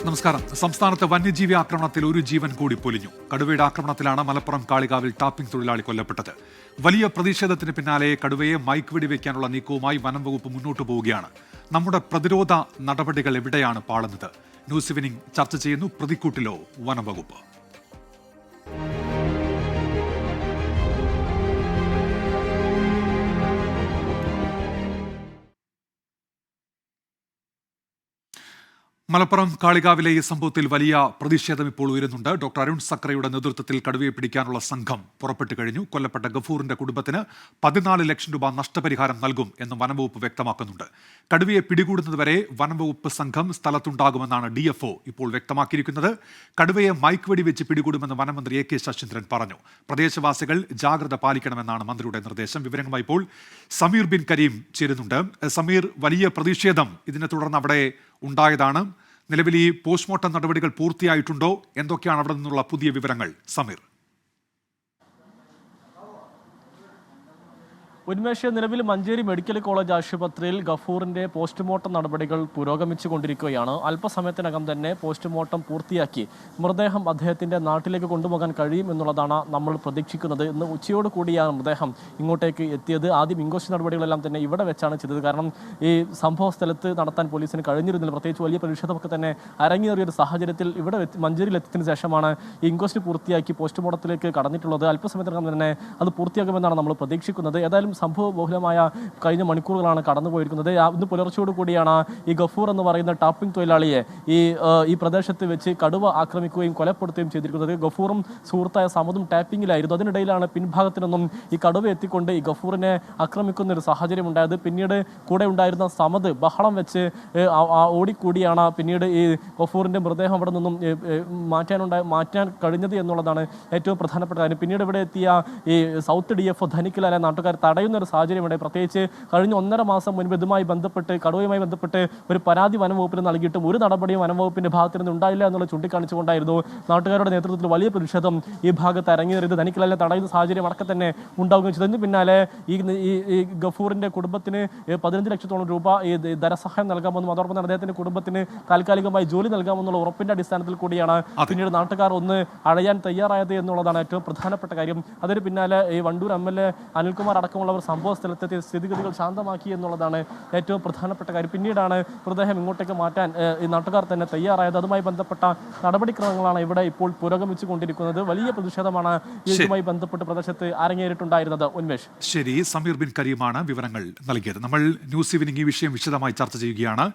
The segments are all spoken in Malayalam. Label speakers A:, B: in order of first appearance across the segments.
A: നമസ്കാരം. സംസ്ഥാനത്ത് വന്യജീവി ആക്രമണത്തിൽ ഒരു ജീവൻ കൂടി പൊലിഞ്ഞു. കടുവയുടെ ആക്രമണത്തിലാണ് മലപ്പുറം കാളികാവിൽ ടാപ്പിംഗ് തൊഴിലാളി കൊല്ലപ്പെട്ടത്. വലിയ പ്രതിഷേധത്തിന് പിന്നാലെ കടുവയെ മൈക്ക് വെടിവെക്കാനുള്ള നീക്കവുമായി വനം വകുപ്പ് മുന്നോട്ടു പോവുകയാണ്. നമ്മുടെ പ്രതിരോധ നടപടികൾ എവിടെയാണ് പാളുന്നത്? ന്യൂസ് ഈവനിംഗ് ചർച്ച ചെയ്യുന്നു. പ്രതിക്കൂട്ടിലോ വനം വകുപ്പ്? മലപ്പുറം കാളികാവിലെ ഈ സംഭവത്തിൽ വലിയ പ്രതിഷേധം ഇപ്പോൾ ഉയരുന്നുണ്ട്. ഡോക്ടർ അരുൺ സക്രയുടെ നേതൃത്വത്തിൽ കടുവയെ പിടിക്കാനുള്ള സംഘം പുറപ്പെട്ടു കഴിഞ്ഞു. കൊല്ലപ്പെട്ട ഗഫൂറിന്റെ കുടുംബത്തിന് 14 ലക്ഷം രൂപ നഷ്ടപരിഹാരം നൽകും എന്ന് വനംവകുപ്പ് വ്യക്തമാക്കുന്നുണ്ട്. കടുവയെ പിടികൂടുന്നതുവരെ വനംവകുപ്പ് സംഘം സ്ഥലത്തുണ്ടാകുമെന്നാണ് DFO ഇപ്പോൾ വ്യക്തമാക്കിയിരിക്കുന്നത്. കടുവയെ മൈക്ക് വെടിവെച്ച് പിടികൂടുമെന്ന് വനമന്ത്രി AK ശശീന്ദ്രൻ പറഞ്ഞു. പ്രദേശവാസികൾ ജാഗ്രത പാലിക്കണമെന്നാണ് മന്ത്രിയുടെ നിർദ്ദേശം. വിവരങ്ങളുമായി ഇപ്പോൾ സമീർ ബിൻ കരീം ചേരുന്നുണ്ട്. സമീർ, വലിയ പ്രതിഷേധം ഇതിനെ തുടർന്ന് അവിടെ ഉണ്ടായതാണ്. നിലവിൽ ഈ പോസ്റ്റ്മോർട്ടം നടപടികൾ പൂർത്തിയായിട്ടുണ്ടോ? എന്തൊക്കെയാണ് അവിടെ നിന്നുള്ള പുതിയ വിവരങ്ങൾ, സമീർ?
B: ഉന്മേഷ, നിലവിൽ മഞ്ചേരി മെഡിക്കൽ കോളേജ് ആശുപത്രിയിൽ ഗഫൂറിന്റെ പോസ്റ്റ്മോർട്ടം നടപടികൾ പുരോഗമിച്ചുകൊണ്ടിരിക്കുകയാണ്. അല്പസമയത്തിനകം തന്നെ പോസ്റ്റ്മോർട്ടം പൂർത്തിയാക്കി മൃതദേഹം അദ്ദേഹത്തിന്റെ നാട്ടിലേക്ക് കൊണ്ടുപോകാൻ കഴിയും എന്നുള്ളതാണ് നമ്മൾ പ്രതീക്ഷിക്കുന്നത്. ഇന്ന് ഉച്ചയോട് കൂടിയാണ് മൃതദേഹം ഇങ്ങോട്ടേക്ക് എത്തിയത്. ആദ്യം ഇൻക്വസ്റ്റ് നടപടികളെല്ലാം തന്നെ ഇവിടെ വെച്ചാണ് ചെയ്തത്. കാരണം ഈ സംഭവ സ്ഥലത്ത് നടത്താൻ പോലീസിന് കഴിഞ്ഞിരുന്നില്ല. പ്രത്യേകിച്ച് വലിയ പ്രതിഷേധമൊക്കെ തന്നെ അരങ്ങേറിയ ഒരു സാഹചര്യത്തിൽ ഇവിടെ മഞ്ചേരിയിൽ എത്തിയതിനു ശേഷമാണ് ഈ ഇൻക്വസ്റ്റ് പൂർത്തിയാക്കി പോസ്റ്റ്മോർട്ടത്തിലേക്ക് കടന്നിട്ടുള്ളത്. അല്പസമയത്തിനകം തന്നെ അത് പൂർത്തിയാകുമെന്നാണ് നമ്മൾ പ്രതീക്ഷിക്കുന്നത്. ഏതായാലും സംഭവ ബഹുലമായ കഴിഞ്ഞ മണിക്കൂറുകളാണ് കടന്നുപോയിരിക്കുന്നത്. ഇന്ന് പുലർച്ചയോട് കൂടിയാണ് ഈ ഗഫൂർ എന്ന് പറയുന്ന ടാപ്പിംഗ് തൊഴിലാളിയെ ഈ പ്രദേശത്ത് വെച്ച് കടുവ ആക്രമിക്കുകയും കൊലപ്പെടുത്തുകയും ചെയ്തിരിക്കുന്നത്. ഗഫൂറും സുഹൃത്തായ സമതും ടാപ്പിംഗിലായിരുന്നു. അതിനിടയിലാണ് പിൻഭാഗത്തു നിന്നും ഈ കടുവ എത്തിക്കൊണ്ട് ഈ ഗഫൂറിനെ ആക്രമിക്കുന്ന ഒരു സാഹചര്യം ഉണ്ടായത്. പിന്നീട് കൂടെ ഉണ്ടായിരുന്ന സമത് ബഹളം വെച്ച് ഓടിക്കൂടിയാണ് പിന്നീട് ഈ ഗഫൂറിന്റെ മൃതദേഹം അവിടെ നിന്നും മാറ്റാൻ കഴിഞ്ഞത് എന്നുള്ളതാണ് ഏറ്റവും പ്രധാനപ്പെട്ട കാര്യം. പിന്നീട് ഇവിടെ എത്തിയ ഈ സൗത്ത് DFO ധനിക്കലായ നാട്ടുകാർ തടയുന്ന ഒരു സാഹചര്യമുണ്ട്. പ്രത്യേകിച്ച് കഴിഞ്ഞ 1.5 മാസം മുൻപ് ഇതുമായി ബന്ധപ്പെട്ട് കടുവയുമായി ബന്ധപ്പെട്ട് ഒരു പരാതി വനംവകുപ്പിന് നൽകിയിട്ടും ഒരു നടപടിയും വനംവകുപ്പിന്റെ ഭാഗത്ത് നിന്ന് ഉണ്ടായില്ല എന്നുള്ളത് ചൂണ്ടിക്കാണിച്ചുകൊണ്ടായിരുന്നു നാട്ടുകാരുടെ നേതൃത്വത്തിൽ വലിയ പ്രതിഷേധം ഈ ഭാഗത്ത് അരങ്ങേറിയത്. ധനിക്കലിനെ തടയുന്ന സാഹചര്യം അടക്കം തന്നെ ഉണ്ടാവുകയും ചെയ്തു. ഇതിന് പിന്നാലെ ഈ ഗഫൂറിന്റെ കുടുംബത്തിന് 15 ലക്ഷത്തോളം രൂപ ഈ ധനസഹായം നൽകാമെന്നും അതോടൊപ്പം തന്നെ അദ്ദേഹത്തിന്റെ കുടുംബത്തിന് താൽക്കാലികമായി ജോലി നൽകാമെന്നുള്ള ഉറപ്പിന്റെ അടിസ്ഥാനത്തിൽ കൂടിയാണ് പിന്നീട് നാട്ടുകാർ ഒന്ന് അടയാൻ തയ്യാറായത് എന്നുള്ളതാണ് ഏറ്റവും പ്രധാനപ്പെട്ട കാര്യം. അതിന് പിന്നാലെ ഈ വണ്ടൂർ MLA അനിൽകുമാർ അടക്കമുള്ളവർ സംഭവ സ്ഥലത്തെത്തി സ്ഥിതിഗതികൾ ശാന്തമാക്കി എന്നുള്ളതാണ് ഏറ്റവും പ്രധാനപ്പെട്ട കാര്യം. പിന്നീടാണ് മൃതദേഹം ഇങ്ങോട്ടേക്ക് മാറ്റാൻ ഈ നാട്ടുകാർ തന്നെ തയ്യാറായത്. അതുമായി ബന്ധപ്പെട്ട നടപടിക്രമങ്ങളാണ് ഇവിടെ ഇപ്പോൾ പുരോഗമിച്ചു കൊണ്ടിരിക്കുന്നത്. വലിയ പ്രതിഷേധമാണ് ഇതുമായി ബന്ധപ്പെട്ട് പ്രദേശത്ത് അരങ്ങേറിയിട്ടുണ്ടായിരുന്നത്. ഉന്മേഷ്,
A: ശരി. സമീർ ബിൻ കരീമാണ് വിവരങ്ങൾ നൽകിയത്. നമ്മൾ ന്യൂസ് ഈവനിംഗ് ഈ വിഷയം വിശദമായി ചർച്ച ചെയ്യുകയാണ്.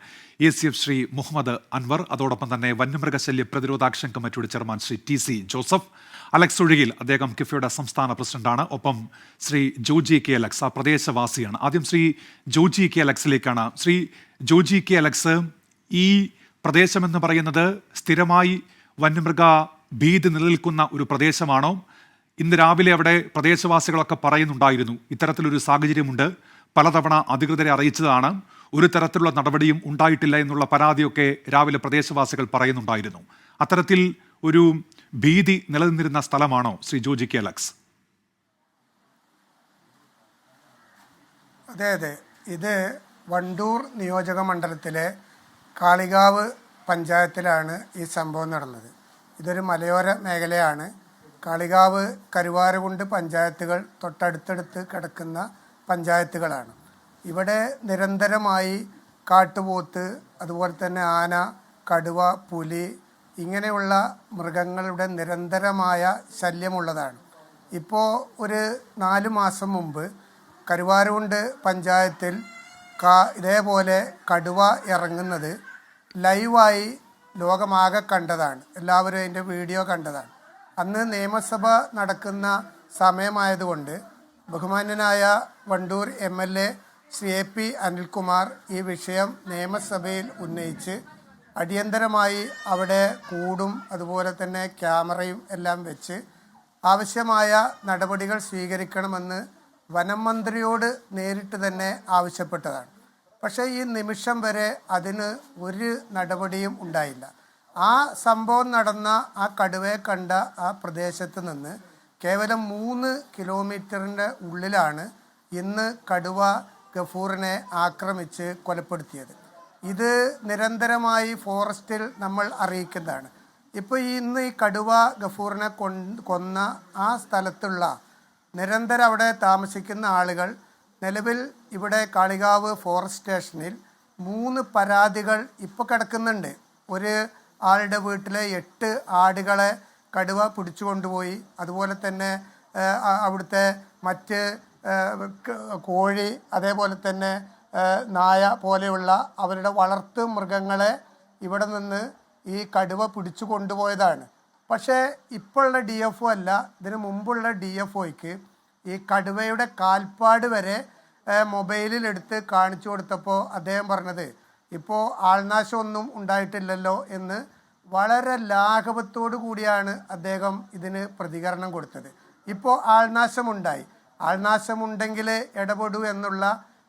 A: ACF ശ്രീ മുഹമ്മദ് അൻവർ, അതോടൊപ്പം തന്നെ വന്യമൃഗശല്യ പ്രതിരോധ ആക്ഷൻ കമ്മിറ്റിയുടെ chairman Shri TC Joseph, Alex Ozhukil, അദ്ദേഹം കിഫയുടെ സംസ്ഥാന പ്രസിഡന്റാണ്. ഒപ്പം ശ്രീ ജോജി K. അലക്സ്, ആ പ്രദേശവാസിയാണ്. ആദ്യം ശ്രീ ജോജി K. അലക്സിലേക്കാണ്. ശ്രീ ജോജി K. അലക്സ്, ഈ പ്രദേശമെന്ന് പറയുന്നത് സ്ഥിരമായി വന്യമൃഗ ഭീതി നിലനിൽക്കുന്ന ഒരു പ്രദേശമാണോ? ഇന്ന് രാവിലെ അവിടെ പ്രദേശവാസികളൊക്കെ പറയുന്നുണ്ടായിരുന്നു ഇത്തരത്തിലൊരു സാഹചര്യമുണ്ട്, പലതവണ അധികൃതരെ അറിയിച്ചതാണ്, ഒരു തരത്തിലുള്ള നടപടിയും ഉണ്ടായിട്ടില്ല എന്നുള്ള പരാതിയൊക്കെ രാവിലെ പ്രദേശവാസികൾ പറയുന്നുണ്ടായിരുന്നു. അത്തരത്തിൽ ഒരു ഭീതി നിലനിന്നിരുന്ന സ്ഥലമാണോ ശ്രീ ജോജി K. അലക്സ്?
C: അതെ, ഇത് വണ്ടൂർ നിയോജക മണ്ഡലത്തിലെ കാളികാവ് പഞ്ചായത്തിലാണ് ഈ സംഭവം നടന്നത്. ഇതൊരു മലയോര മേഖലയാണ്. കാളികാവ്, കരുവാരകുണ്ട് പഞ്ചായത്തുകൾ തൊട്ടടുത്തടുത്ത് കിടക്കുന്ന പഞ്ചായത്തുകളാണ്. ഇവിടെ നിരന്തരമായി കാട്ടുപോത്ത്, അതുപോലെ തന്നെ ആന, കടുവ, പുലി ഇങ്ങനെയുള്ള മൃഗങ്ങളുടെ നിരന്തരമായ ശല്യമുള്ളതാണ്. ഇപ്പോൾ ഒരു 4 മാസം മുമ്പ് കരുവാരകുണ്ട് പഞ്ചായത്തിൽ ഇതേപോലെ കടുവ ഇറങ്ങുന്നത് ലൈവായി ലോകമാകെ കണ്ടതാണ്. എല്ലാവരും അതിൻ്റെ വീഡിയോ കണ്ടതാണ്. അന്ന് നിയമസഭ നടക്കുന്ന സമയമായതുകൊണ്ട് ബഹുമാന്യനായ വണ്ടൂർ MLA ശ്രീ AP അനിൽകുമാർ ഈ വിഷയം നിയമസഭയിൽ ഉന്നയിച്ച് അടിയന്തരമായി അവിടെ കൂടും അതുപോലെ തന്നെ ക്യാമറയും എല്ലാം വെച്ച് ആവശ്യമായ നടപടികൾ സ്വീകരിക്കണമെന്ന് വനം മന്ത്രിയോട് നേരിട്ട് തന്നെ ആവശ്യപ്പെട്ടതാണ്. പക്ഷേ ഈ നിമിഷം വരെ അതിന് ഒരു നടപടിയും ഉണ്ടായില്ല. ആ സംഭവം നടന്ന ആ കടുവയെ കണ്ട ആ പ്രദേശത്ത് നിന്ന് കേവലം 3 കിലോമീറ്ററിൻ്റെ ഉള്ളിലാണ് ഇന്ന് കടുവ ഗഫൂറിനെ ആക്രമിച്ച് കൊലപ്പെടുത്തിയത്. ഇത് നിരന്തരമായി ഫോറസ്റ്റിൽ നമ്മൾ അറിയിക്കുന്നതാണ്. ഇപ്പോൾ ഇന്ന് ഈ കടുവ ഗഫൂറിനെ കൊന്ന ആ സ്ഥലത്തുള്ള നിരന്തരം അവിടെ താമസിക്കുന്ന ആളുകൾ നിലവിൽ ഇവിടെ കാളികാവ് ഫോറസ്റ്റ് സ്റ്റേഷനിൽ 3 പരാതികൾ ഇപ്പോൾ കിടക്കുന്നുണ്ട്. ഒരു ആളുടെ വീട്ടിലെ 8 ആടുകളെ കടുവ പിടിച്ചു കൊണ്ടുപോയി. അതുപോലെ തന്നെ അവിടുത്തെ മറ്റ് കോഴി, അതേപോലെ തന്നെ നായ പോലെയുള്ള അവരുടെ വളർത്തു മൃഗങ്ങളെ ഇവിടെ നിന്ന് ഈ കടുവ പിടിച്ചു കൊണ്ടുപോയതാണ്. പക്ഷേ ഇപ്പോഴുള്ള DFO അല്ല, ഇതിന് മുമ്പുള്ള DFOയ്ക്ക് ഈ കടുവയുടെ കാൽപ്പാട് വരെ മൊബൈലിലെടുത്ത് കാണിച്ചു കൊടുത്തപ്പോൾ അദ്ദേഹം പറഞ്ഞത് ഇപ്പോൾ ആൾനാശമൊന്നും ഉണ്ടായിട്ടില്ലല്ലോ എന്ന് വളരെ ലാഘവത്തോടു കൂടിയാണ് അദ്ദേഹം ഇതിന് പ്രതികരണം കൊടുത്തത്. ഇപ്പോൾ ആൾനാശമുണ്ടായി, ആൾനാശമുണ്ടെങ്കിൽ ഇടപെടൂ എന്നുള്ള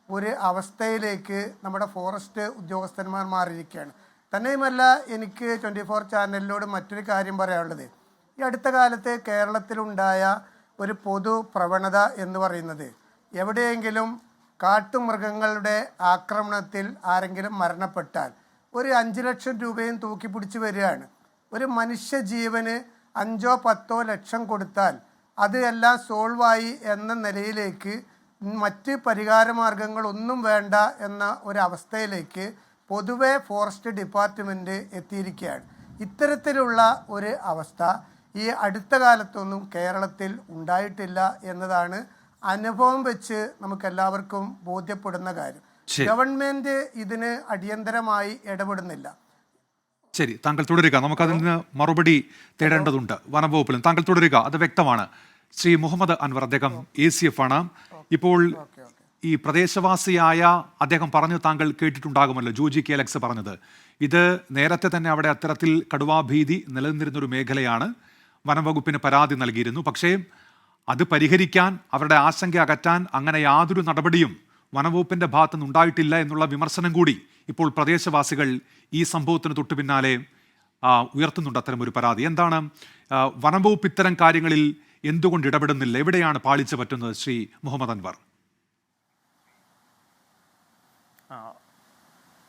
C: ഒരു അവസ്ഥയിലേക്ക് നമ്മുടെ ഫോറസ്റ്റ് ഉദ്യോഗസ്ഥന്മാർ മാറിയിരിക്കുകയാണ്. തന്നെയുമല്ല, എനിക്ക് 24 ചാനലിനോട് മറ്റൊരു കാര്യം പറയാനുള്ളത്, ഈ അടുത്ത കാലത്ത് കേരളത്തിലുണ്ടായ ഒരു പൊതു പ്രവണത എന്ന് പറയുന്നത്, എവിടെയെങ്കിലും കാട്ടുമൃഗങ്ങളുടെ ആക്രമണത്തിൽ ആരെങ്കിലും മരണപ്പെട്ടാൽ ഒരു 5 ലക്ഷം രൂപയും തൂക്കിപ്പിടിച്ച് വരികയാണ്. ഒരു മനുഷ്യജീവന് 5-10 ലക്ഷം കൊടുത്താൽ അത് എല്ലാം സോൾവായി എന്ന നിലയിലേക്ക് മറ്റ് പരിഹാരമാർഗങ്ങളൊന്നും വേണ്ട എന്ന ഒരവസ്ഥയിലേക്ക് പൊതുവെ ഫോറസ്റ്റ് ഡിപ്പാർട്ട്മെൻറ്റ് എത്തിയിരിക്കുകയാണ്. ഇത്തരത്തിലുള്ള ഒരു അവസ്ഥ ഈ അടുത്ത കാലത്തൊന്നും കേരളത്തിൽ ഉണ്ടായിട്ടില്ല എന്നതാണ് അനുഭവം വെച്ച് നമുക്കെല്ലാവർക്കും ബോധ്യപ്പെടുന്ന കാര്യം. ഗവൺമെൻറ് ഇതിന് അടിയന്തരമായി ഇടപെടുന്നില്ല.
A: ശരി, താങ്കൾ തുടരുക, നമുക്കതിൽ നിന്ന് മറുപടി തേടേണ്ടതുണ്ട്. വനംവകുപ്പിലും താങ്കൾ തുടരുക, അത് വ്യക്തമാണ്. ശ്രീ മുഹമ്മദ് അൻവർ, അദ്ദേഹം ACF ആണ്. ഇപ്പോൾ ഈ പ്രദേശവാസിയായ അദ്ദേഹം പറഞ്ഞു, താങ്കൾ കേട്ടിട്ടുണ്ടാകുമല്ലോ ജോജി കേലക്സ് പറഞ്ഞത്, ഇത് നേരത്തെ തന്നെ അവിടെ അത്തരത്തിൽ കടുവാഭീതി നിലനിന്നിരുന്നൊരു മേഖലയാണ്. വനംവകുപ്പിന് പരാതി നൽകിയിരുന്നു. പക്ഷേ അത് പരിഹരിക്കാൻ, അവരുടെ ആശങ്ക അകറ്റാൻ അങ്ങനെ യാതൊരു നടപടിയും വനംവകുപ്പിന്റെ ഭാഗത്തു നിന്നുണ്ടായിട്ടില്ല എന്നുള്ള വിമർശനം കൂടി ഇപ്പോൾ പ്രദേശവാസികൾ ഈ സംഭവത്തിന് തൊട്ടു പിന്നാലെ ഉയർത്തുന്നുണ്ട്. അത്തരമൊരു പരാതി എന്താണ്? വനംവകുപ്പ് ഇത്തരം കാര്യങ്ങളിൽ എന്തുകൊണ്ട് ഇടപെടുന്നില്ല? എവിടെയാണ് പാളിച്ച പറ്റുന്നത് ശ്രീ മുഹമ്മദ് അൻവർ?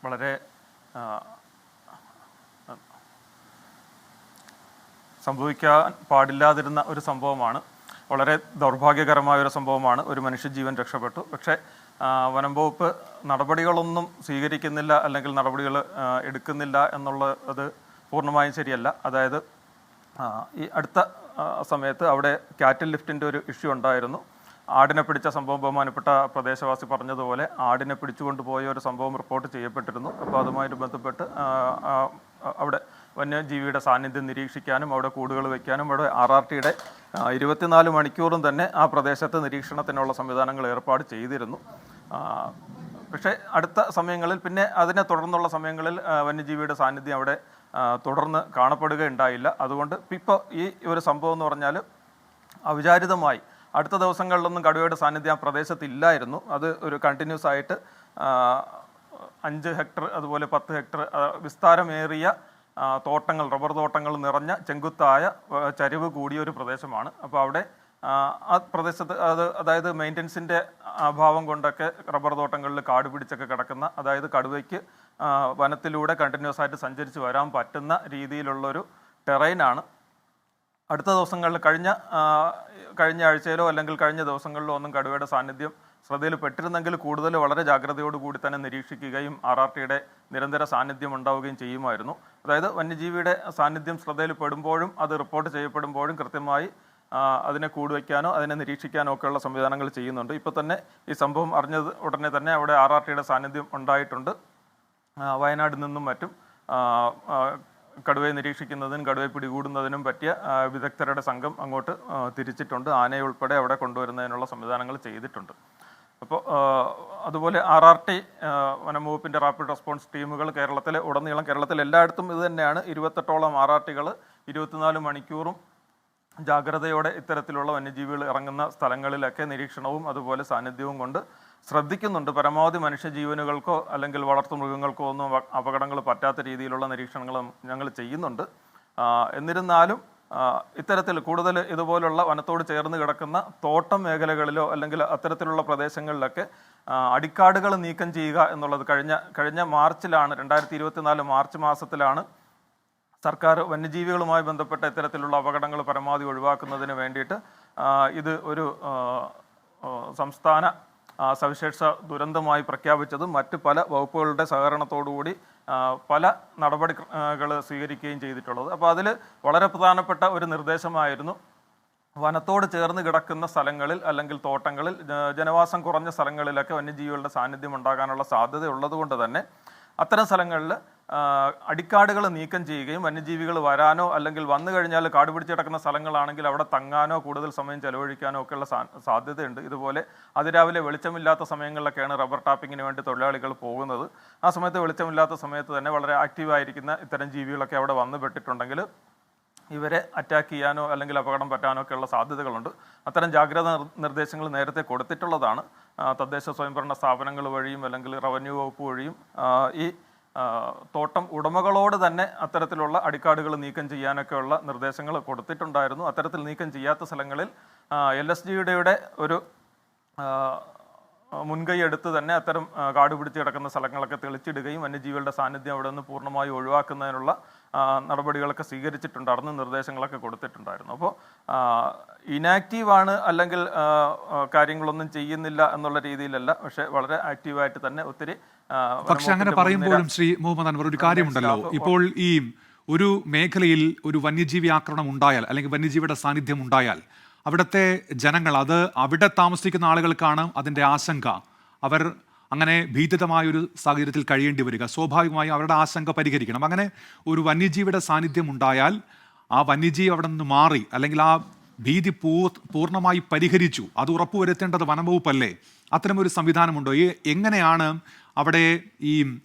D: വളരെ സംഭവിക്കാൻ പാടില്ലാതിരുന്ന ഒരു സംഭവമാണ്. വളരെ ദൗർഭാഗ്യകരമായ ഒരു സംഭവമാണ്. ഒരു മനുഷ്യജീവൻ രക്ഷപ്പെട്ടു. പക്ഷേ വനം വകുപ്പ് നടപടികളൊന്നും സ്വീകരിക്കുന്നില്ല, അല്ലെങ്കിൽ നടപടികൾ എടുക്കുന്നില്ല എന്നുള്ളത് പൂർണ്ണമായും ശരിയല്ല. അതായത് ഈ അടുത്ത സമയത്ത് അവിടെ ക്യാറ്റിൽ ലിഫ്റ്റിൻ്റെ ഒരു ഇഷ്യൂ ഉണ്ടായിരുന്നു. ആടിനെ പിടിച്ച സംഭവം ബഹുമാനപ്പെട്ട പ്രദേശവാസി പറഞ്ഞതുപോലെ ആടിനെ പിടിച്ചുകൊണ്ട് പോയ ഒരു സംഭവം റിപ്പോർട്ട് ചെയ്യപ്പെട്ടിരുന്നു. അപ്പോൾ അതുമായിട്ട് ബന്ധപ്പെട്ട് അവിടെ വന്യജീവിയുടെ സാന്നിധ്യം നിരീക്ഷിക്കാനും അവിടെ കൂടുകൾ വയ്ക്കാനും അവിടെ RRTയുടെ 24 മണിക്കൂറും തന്നെ ആ പ്രദേശത്ത് നിരീക്ഷണത്തിനുള്ള സംവിധാനങ്ങൾ ഏർപ്പാട് ചെയ്തിരുന്നു. പക്ഷേ അടുത്ത സമയങ്ങളിൽ, പിന്നെ അതിനെ തുടർന്നുള്ള സമയങ്ങളിൽ വന്യജീവിയുടെ സാന്നിധ്യം അവിടെ തുടർന്ന് കാണപ്പെടുകയുണ്ടായില്ല. അതുകൊണ്ട് ഇപ്പോൾ ഈ ഒരു സംഭവം എന്ന് പറഞ്ഞാൽ അവിചാരിതമായി അടുത്ത ദിവസങ്ങളിലൊന്നും കടുവയുടെ സാന്നിധ്യം ആ പ്രദേശത്ത് ഇല്ലായിരുന്നു. അത് ഒരു കണ്ടിന്യൂസ് ആയിട്ട് 5 ഹെക്ടർ അതുപോലെ 10 ഹെക്ടർ വിസ്താരമേറിയ തോട്ടങ്ങൾ, റബ്ബർ തോട്ടങ്ങൾ നിറഞ്ഞ ചെങ്കുത്തായ ചരിവ് കൂടിയ ഒരു പ്രദേശമാണ്. അപ്പോൾ അവിടെ ആ പ്രദേശത്ത് അതായത് മെയിൻ്റനൻസിൻ്റെ അഭാവം കൊണ്ടൊക്കെ റബ്ബർ തോട്ടങ്ങളിൽ കാട് പിടിച്ചൊക്കെ കിടക്കുന്ന, അതായത് കടുവയ്ക്ക് വനത്തിലൂടെ കണ്ടിന്യൂസ് ആയിട്ട് സഞ്ചരിച്ച് വരാൻ പറ്റുന്ന രീതിയിലുള്ളൊരു ടെറൈനാണ്. അടുത്ത ദിവസങ്ങളിൽ കഴിഞ്ഞ ആഴ്ചയിലോ അല്ലെങ്കിൽ കഴിഞ്ഞ ദിവസങ്ങളിലോ ഒന്നും കടുവയുടെ സാന്നിധ്യം ശ്രദ്ധയിൽപ്പെട്ടിരുന്നെങ്കിൽ കൂടുതൽ വളരെ ജാഗ്രതയോടുകൂടി തന്നെ നിരീക്ഷിക്കുകയും RRTയുടെ നിരന്തര സാന്നിധ്യം ഉണ്ടാവുകയും ചെയ്യുമായിരുന്നു. അതായത് വന്യജീവിയുടെ സാന്നിധ്യം ശ്രദ്ധയിൽപ്പെടുമ്പോഴും അത് റിപ്പോർട്ട് ചെയ്യപ്പെടുമ്പോഴും കൃത്യമായി അതിനെ കൂടുവയ്ക്കാനോ അതിനെ നിരീക്ഷിക്കാനോ ഒക്കെയുള്ള സംവിധാനങ്ങൾ ചെയ്യുന്നുണ്ട്. ഇപ്പോൾ തന്നെ ഈ സംഭവം അറിഞ്ഞത് ഉടനെ തന്നെ അവിടെ RRTയുടെ സാന്നിധ്യം ഉണ്ടായിട്ടുണ്ട്. വയനാട്ടിൽ നിന്നും മറ്റും കടുവയെ നിരീക്ഷിക്കുന്നതിനും കടുവയെ പിടികൂടുന്നതിനും പറ്റിയ വിദഗ്ധരുടെ സംഘം അങ്ങോട്ട് തിരിച്ചിട്ടുണ്ട്. ആനയെ ഉൾപ്പെടെ അവിടെ കൊണ്ടുവരുന്നതിനുള്ള സംവിധാനങ്ങൾ ചെയ്തിട്ടുണ്ട്. അപ്പോൾ അതുപോലെ RRT വനം വകുപ്പിൻ്റെ റാപ്പിഡ് റെസ്പോൺസ് ടീമുകൾ കേരളത്തിൽ എല്ലായിടത്തും ഇത് തന്നെയാണ്. 28ഓളം RRTകൾ 24 മണിക്കൂറും ജാഗ്രതയോടെ ഇത്തരത്തിലുള്ള വന്യജീവികൾ ഇറങ്ങുന്ന സ്ഥലങ്ങളിലൊക്കെ നിരീക്ഷണവും അതുപോലെ സാന്നിധ്യവും കൊണ്ട് ശ്രദ്ധിക്കുന്നുണ്ട്. പരമാവധി മനുഷ്യജീവനുകൾക്കോ അല്ലെങ്കിൽ വളർത്തുമൃഗങ്ങൾക്കോ ഒന്നും അപകടങ്ങൾ പറ്റാത്ത രീതിയിലുള്ള നിരീക്ഷണങ്ങളും ഞങ്ങൾ ചെയ്യുന്നുണ്ട്. എന്നിരുന്നാലും ഇത്തരത്തിൽ കൂടുതൽ ഇതുപോലുള്ള വനത്തോട് ചേർന്ന് കിടക്കുന്ന തോട്ടം മേഖലകളിലോ അല്ലെങ്കിൽ അത്തരത്തിലുള്ള പ്രദേശങ്ങളിലൊക്കെ അടിക്കാടുകൾ നീക്കം ചെയ്യുക എന്നുള്ളത് കഴിഞ്ഞ മാർച്ചിലാണ്, 2024 മാർച്ച് മാസത്തിലാണ് സർക്കാർ വന്യജീവികളുമായി ബന്ധപ്പെട്ട ഇത്തരത്തിലുള്ള അപകടങ്ങൾ പരമാവധി ഒഴിവാക്കുന്നതിന് വേണ്ടിയിട്ട് ഇത് ഒരു സംസ്ഥാന സവിശേഷ ദുരന്തമായി പ്രഖ്യാപിച്ചതും മറ്റ് പല വകുപ്പുകളുടെ സഹകരണത്തോടുകൂടി പല നടപടികൾ സ്വീകരിക്കുകയും ചെയ്തിട്ടുള്ളത്. അപ്പോൾ അതിൽ വളരെ പ്രധാനപ്പെട്ട ഒരു നിർദ്ദേശമായിരുന്നു വനത്തോട് ചേർന്ന് കിടക്കുന്ന സ്ഥലങ്ങളിൽ അല്ലെങ്കിൽ തോട്ടങ്ങളിൽ, ജനവാസം കുറഞ്ഞ സ്ഥലങ്ങളിലൊക്കെ വന്യജീവികളുടെ സാന്നിധ്യം ഉണ്ടാകാനുള്ള സാധ്യത ഉള്ളതുകൊണ്ട് തന്നെ അത്തരം സ്ഥലങ്ങളിൽ അടിക്കാടുകൾ നീക്കം ചെയ്യുകയും വന്യജീവികൾ വരാനോ അല്ലെങ്കിൽ വന്നു കഴിഞ്ഞാൽ കാട് പിടിച്ച് കിടക്കുന്ന സ്ഥലങ്ങളാണെങ്കിൽ അവിടെ തങ്ങാനോ കൂടുതൽ സമയം ചെലവഴിക്കാനോ ഒക്കെയുള്ള സാധ്യതയുണ്ട്. ഇതുപോലെ അതിരാവിലെ വെളിച്ചമില്ലാത്ത സമയങ്ങളിലൊക്കെയാണ് റബ്ബർ ടാപ്പിങ്ങിന് വേണ്ടി തൊഴിലാളികൾ പോകുന്നത്. ആ സമയത്ത് വെളിച്ചമില്ലാത്ത സമയത്ത് തന്നെ വളരെ ആക്റ്റീവായിരിക്കുന്ന ഇത്തരം ജീവികളൊക്കെ അവിടെ വന്നു പെട്ടിട്ടുണ്ടെങ്കിൽ ഇവരെ അറ്റാക്ക് ചെയ്യാനോ അല്ലെങ്കിൽ അപകടം പറ്റാനോ ഒക്കെയുള്ള സാധ്യതകളുണ്ട്. അത്തരം ജാഗ്രതാ നിർദ്ദേശങ്ങൾ നേരത്തെ കൊടുത്തിട്ടുള്ളതാണ്. തദ്ദേശ സ്വയംഭരണ സ്ഥാപനങ്ങൾ വഴിയും അല്ലെങ്കിൽ റവന്യൂ വകുപ്പ് വഴിയും ഈ തോട്ടം ഉടമകളോട് തന്നെ അത്തരത്തിലുള്ള അടിക്കാടുകൾ നീക്കം ചെയ്യാനൊക്കെയുള്ള നിർദ്ദേശങ്ങൾ കൊടുത്തിട്ടുണ്ടായിരുന്നു. അത്തരത്തിൽ നീക്കം ചെയ്യാത്ത സ്ഥലങ്ങളിൽ LSGയുടെ ഒരു മുൻകൈ എടുത്ത് തന്നെ അത്തരം കാട് പിടിച്ച് കിടക്കുന്ന സ്ഥലങ്ങളൊക്കെ തെളിച്ചിടുകയും വന്യജീവികളുടെ സാന്നിധ്യം അവിടെ നിന്ന് പൂർണ്ണമായി ഒഴിവാക്കുന്നതിനുള്ള നടപടികളൊക്കെ സ്വീകരിച്ചിട്ടുണ്ടായിരുന്നു, നിർദ്ദേശങ്ങളൊക്കെ കൊടുത്തിട്ടുണ്ടായിരുന്നു. അപ്പോൾ ഇനാക്റ്റീവാണ് അല്ലെങ്കിൽ കാര്യങ്ങളൊന്നും ചെയ്യുന്നില്ല എന്നുള്ള രീതിയിലല്ല, പക്ഷെ വളരെ ആക്റ്റീവായിട്ട് തന്നെ ഒത്തിരി.
A: പക്ഷെ അങ്ങനെ പറയുമ്പോഴും ശ്രീ മുഹമ്മദ് അൻവർ, ഒരു കാര്യമുണ്ടല്ലോ, ഇപ്പോൾ ഈ ഒരു മേഖലയിൽ ഒരു വന്യജീവി ആക്രമണം ഉണ്ടായാൽ അല്ലെങ്കിൽ വന്യജീവിയുടെ സാന്നിധ്യം ഉണ്ടായാൽ അവിടുത്തെ ജനങ്ങൾ, അത് അവിടെ താമസിക്കുന്ന ആളുകൾക്കാണ് അതിൻ്റെ ആശങ്ക. അവർ അങ്ങനെ ഭീതിതമായൊരു സാഹചര്യത്തിൽ കഴിയേണ്ടി വരിക. സ്വാഭാവികമായും അവരുടെ ആശങ്ക പരിഹരിക്കണം. അങ്ങനെ ഒരു വന്യജീവിയുടെ സാന്നിധ്യം ഉണ്ടായാൽ ആ വന്യജീവി അവിടെ നിന്ന് മാറി അല്ലെങ്കിൽ ആ ഭീതി പൂർണ്ണമായി പരിഹരിച്ചു, അത് ഉറപ്പുവരുത്തേണ്ടത് വനംവകുപ്പല്ലേ? അത്തരമൊരു സംവിധാനമുണ്ടോ? എങ്ങനെയാണ് അവിടെ ഈ